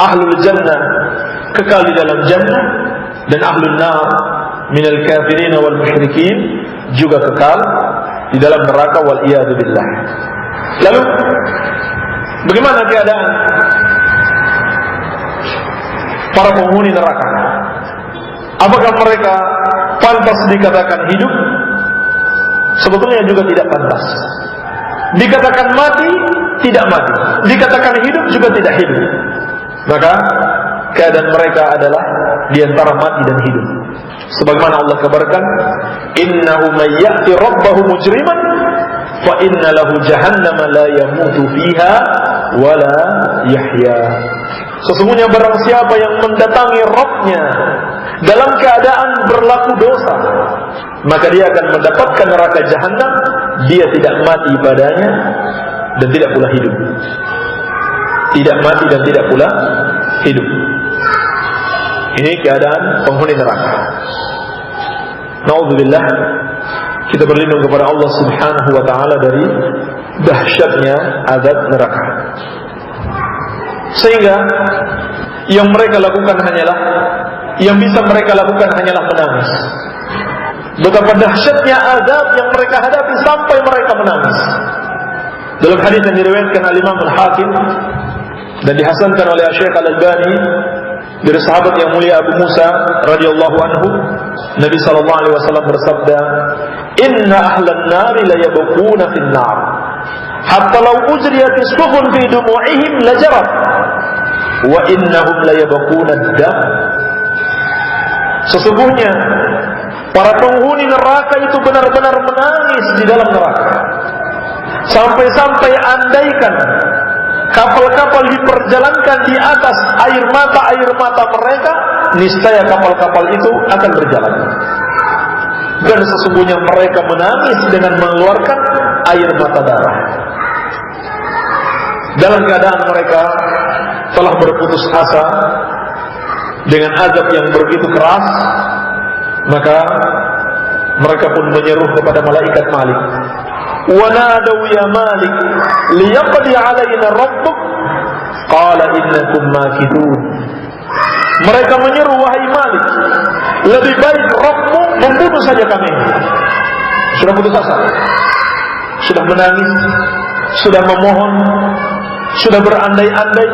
Ahlul jannah kekal di dalam jannah, dan ahlun nar minal kafirin wal musyrikin juga kekal di dalam neraka wal iyadu billah. Lalu bagaimana keadaan para penghuni neraka? Apakah mereka pantas dikatakan hidup? Sebetulnya juga tidak pantas. Dikatakan mati, tidak mati. Dikatakan hidup juga tidak hidup. Maka keadaan mereka adalah di antara mati dan hidup. Sebagaimana Allah kabarkan, "Innahu may ya'ti rabbahu mujriman fa inna lahu jahannama la yamutu fiha wa la yahya." Sesungguhnya barang siapa yang mendatangi Rabb-nya dalam keadaan berlaku dosa, maka dia akan mendapatkan neraka jahanam. Dia tidak mati padanya dan tidak pula hidup. Tidak mati dan tidak pula hidup. Ini keadaan penghuni neraka. Na'udzubillah, kita berlindung kepada Allah Subhanahu wa taala dari dahsyatnya azab neraka. Sehingga yang mereka lakukan hanyalah, yang bisa mereka lakukan hanyalah menangis. Betapa dahsyatnya azab yang mereka hadapi sampai mereka menangis. Dalam hadis yang diriwayatkan oleh Imam Al-Hakim dan dihasankan oleh Syekh Al-Albani dari sahabat yang mulia Abu Musa radhiyallahu anhu, Nabi sallallahu alaihi wasallam bersabda, "Inna ahlan nar la yabquna fin nar hatta law ujriyat as-sufun fi dumu'ihim lajarat wa innahum la yabquna ad-dam." Sesungguhnya para penghuni neraka itu benar-benar menangis di dalam neraka. Sampai-sampai andaikan kapal-kapal diperjalankan di atas air mata mereka, niscaya kapal-kapal itu akan berjalan. Dan sesungguhnya mereka menangis dengan mengeluarkan air mata darah. Dalam keadaan mereka telah berputus asa dengan azab yang begitu keras, maka Mereka pun menyeru kepada malaikat Malik. Wa nadaw ya Malik liyaqdi alaina rabbuk qala innakum makithun. Mereka menyeru, wahai Malik, lebih baik Rabbmu membunuh saja kami. Sudah putus asa, sudah menangis, sudah memohon, sudah berandai-andai,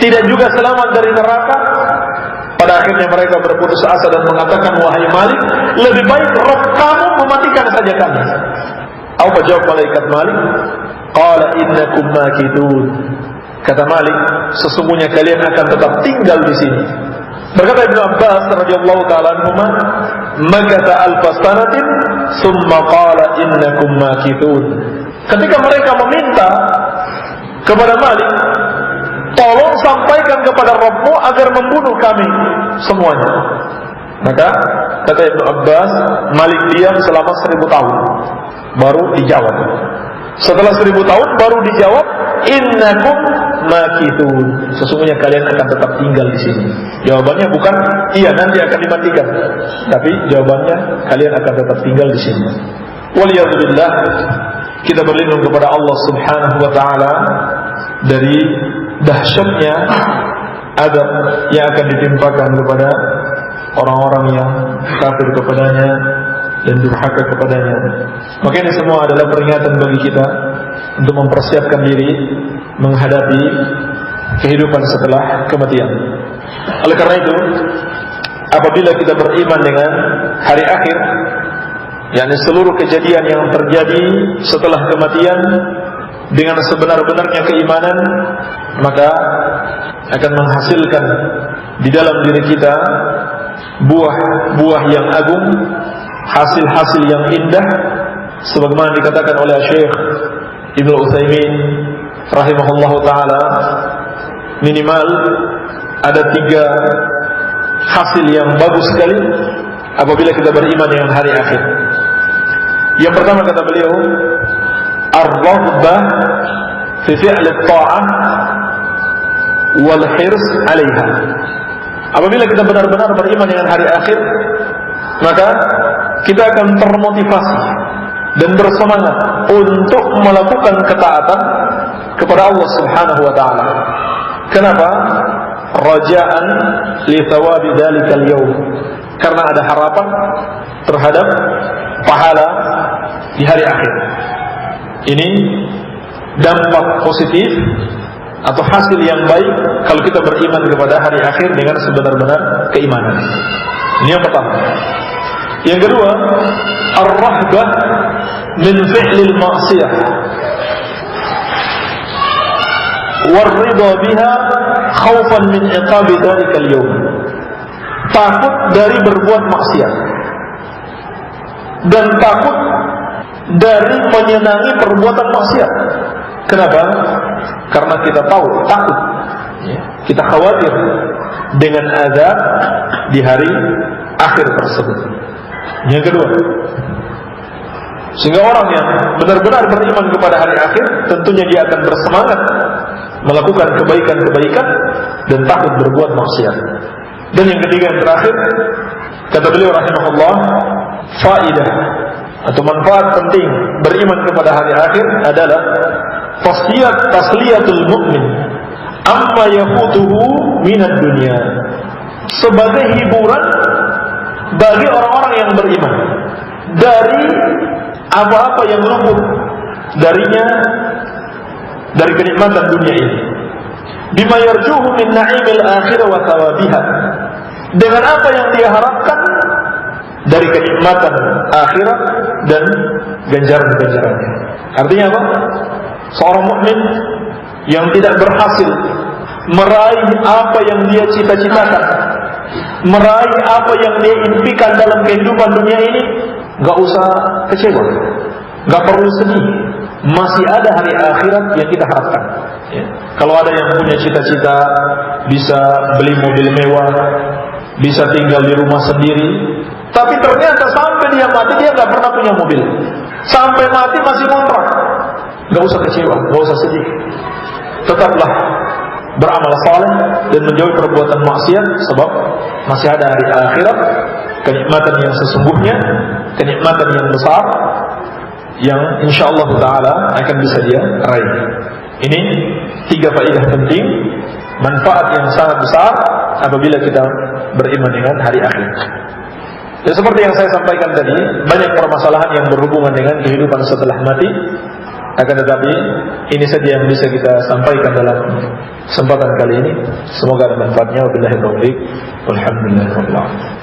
tidak juga selamat dari neraka. Pada akhirnya mereka berputus asa dan mengatakan, wahai Malik, lebih baik Rabb kamu mematikan saja kami. Apa jawab malaikat Malik? Qala innakum makithun. Kata Malik, sesungguhnya kalian akan tetap tinggal di sini. Berkata Ibnu Abbas radhiyallahu ta'ala anhuma, makata alfasanatin summa qala innakum makithun. Ketika mereka meminta kepada Malik, tolong sampaikan kepada Rabbmu agar membunuh kami semuanya. Maka kata Ibnu Abbas, Malik diam selama 1000 tahun, baru dijawab. Setelah 1000 tahun baru dijawab, innakum makithun. Sesungguhnya kalian akan tetap tinggal di sini. Jawabannya bukan iya nanti akan dimatikan, tapi jawabannya kalian akan tetap tinggal di sini. Waliyadzubillah, kita berlindung kepada Allah Subhanahu wa taala dari dahsyatnya azab yang akan ditimpakan kepada orang-orang yang kafir kepadanya dan durhaka kepadanya. Maka ini semua adalah peringatan bagi kita untuk mempersiapkan diri menghadapi kehidupan setelah kematian. Oleh karena itu, apabila kita beriman dengan hari akhir, yakni seluruh kejadian yang terjadi setelah kematian dengan sebenar-benarnya keimanan, maka akan menghasilkan di dalam diri kita buah-buah yang agung, hasil-hasil yang indah, sebagaimana dikatakan oleh Syekh Ibnu Utsaimin rahimahullahu taala, minimal ada 3 hasil yang bagus sekali apabila kita beriman dengan hari akhir. Yang pertama kata beliau, ar-raghbah fi fi'l at-ta'ah wal hirs 'alaiha. Apabila kita benar-benar beriman dengan hari akhir, maka kita akan termotivasi dan bersemangat untuk melakukan ketaatan kepada Allah Subhanahu wa taala. Kenapa? Raja'an li thawabi dzalikal yaum. Karena ada harapan terhadap pahala di hari akhir. Ini dampak positif atau hasil yang baik kalau kita beriman kepada hari akhir dengan sebenar-benar keimanan. Ini yang pertama. Yang kedua, ar-rahbah min fi'lil ma'siyah war-ridha biha khaufan min iqabi dzalikal yaum. Takut dari berbuat maksiat dan takut dari menyenangi perbuatan maksiat. Kenapa? Karena kita tahu, takut, kita khawatir dengan azab di hari akhir tersebut. Yang kedua, sehingga orang yang benar-benar beriman kepada hari akhir, tentunya dia akan bersemangat melakukan kebaikan-kebaikan dan takut berbuat maksiat. Dan yang ketiga, yang terakhir, kata beliau rahimahullah, faidah atau manfaat penting beriman kepada hari akhir adalah tasliyatul mu'min amma yafutuhu minad dunya, sebagai hiburan bagi orang-orang yang beriman dari apa-apa yang luput darinya dari kenikmatan dunia ini, bima yarjuhu min na'imil akhirah wa thawabiha, dengan apa yang dia harapkan dari kenikmatan akhirat dan ganjaran-ganjarannya. Artinya apa? Seorang mukmin yang tidak berhasil meraih apa yang dia cita-citakan, meraih apa yang dia impikan dalam kehidupan dunia ini, gak usah kecewa, gak perlu sedih. Masih ada hari akhirat yang kita harapkan. Kalau ada yang punya cita-cita bisa beli mobil mewah, bisa tinggal di rumah sendiri, tapi ternyata sampai dia mati dia gak pernah punya mobil, sampai mati masih kontrak, gak usah kecewa, gak usah sedih. Tetaplah beramal saleh dan menjauhi perbuatan maksiat, sebab masih ada hari akhirat, kenikmatan yang sesungguhnya kenikmatan yang besar yang insyaallah taala akan bisa dia raih. Ini 3 faedah penting, manfaat yang sangat besar apabila kita beriman dengan hari akhir. Ya, seperti yang saya sampaikan tadi, banyak permasalahan yang berhubungan dengan kehidupan setelah mati. Akan tetapi ini saja yang bisa kita sampaikan dalam kesempatan kali ini. Semoga ada manfaatnya. Wabillahi taufiq. Walhamdulillahirabbil alamin.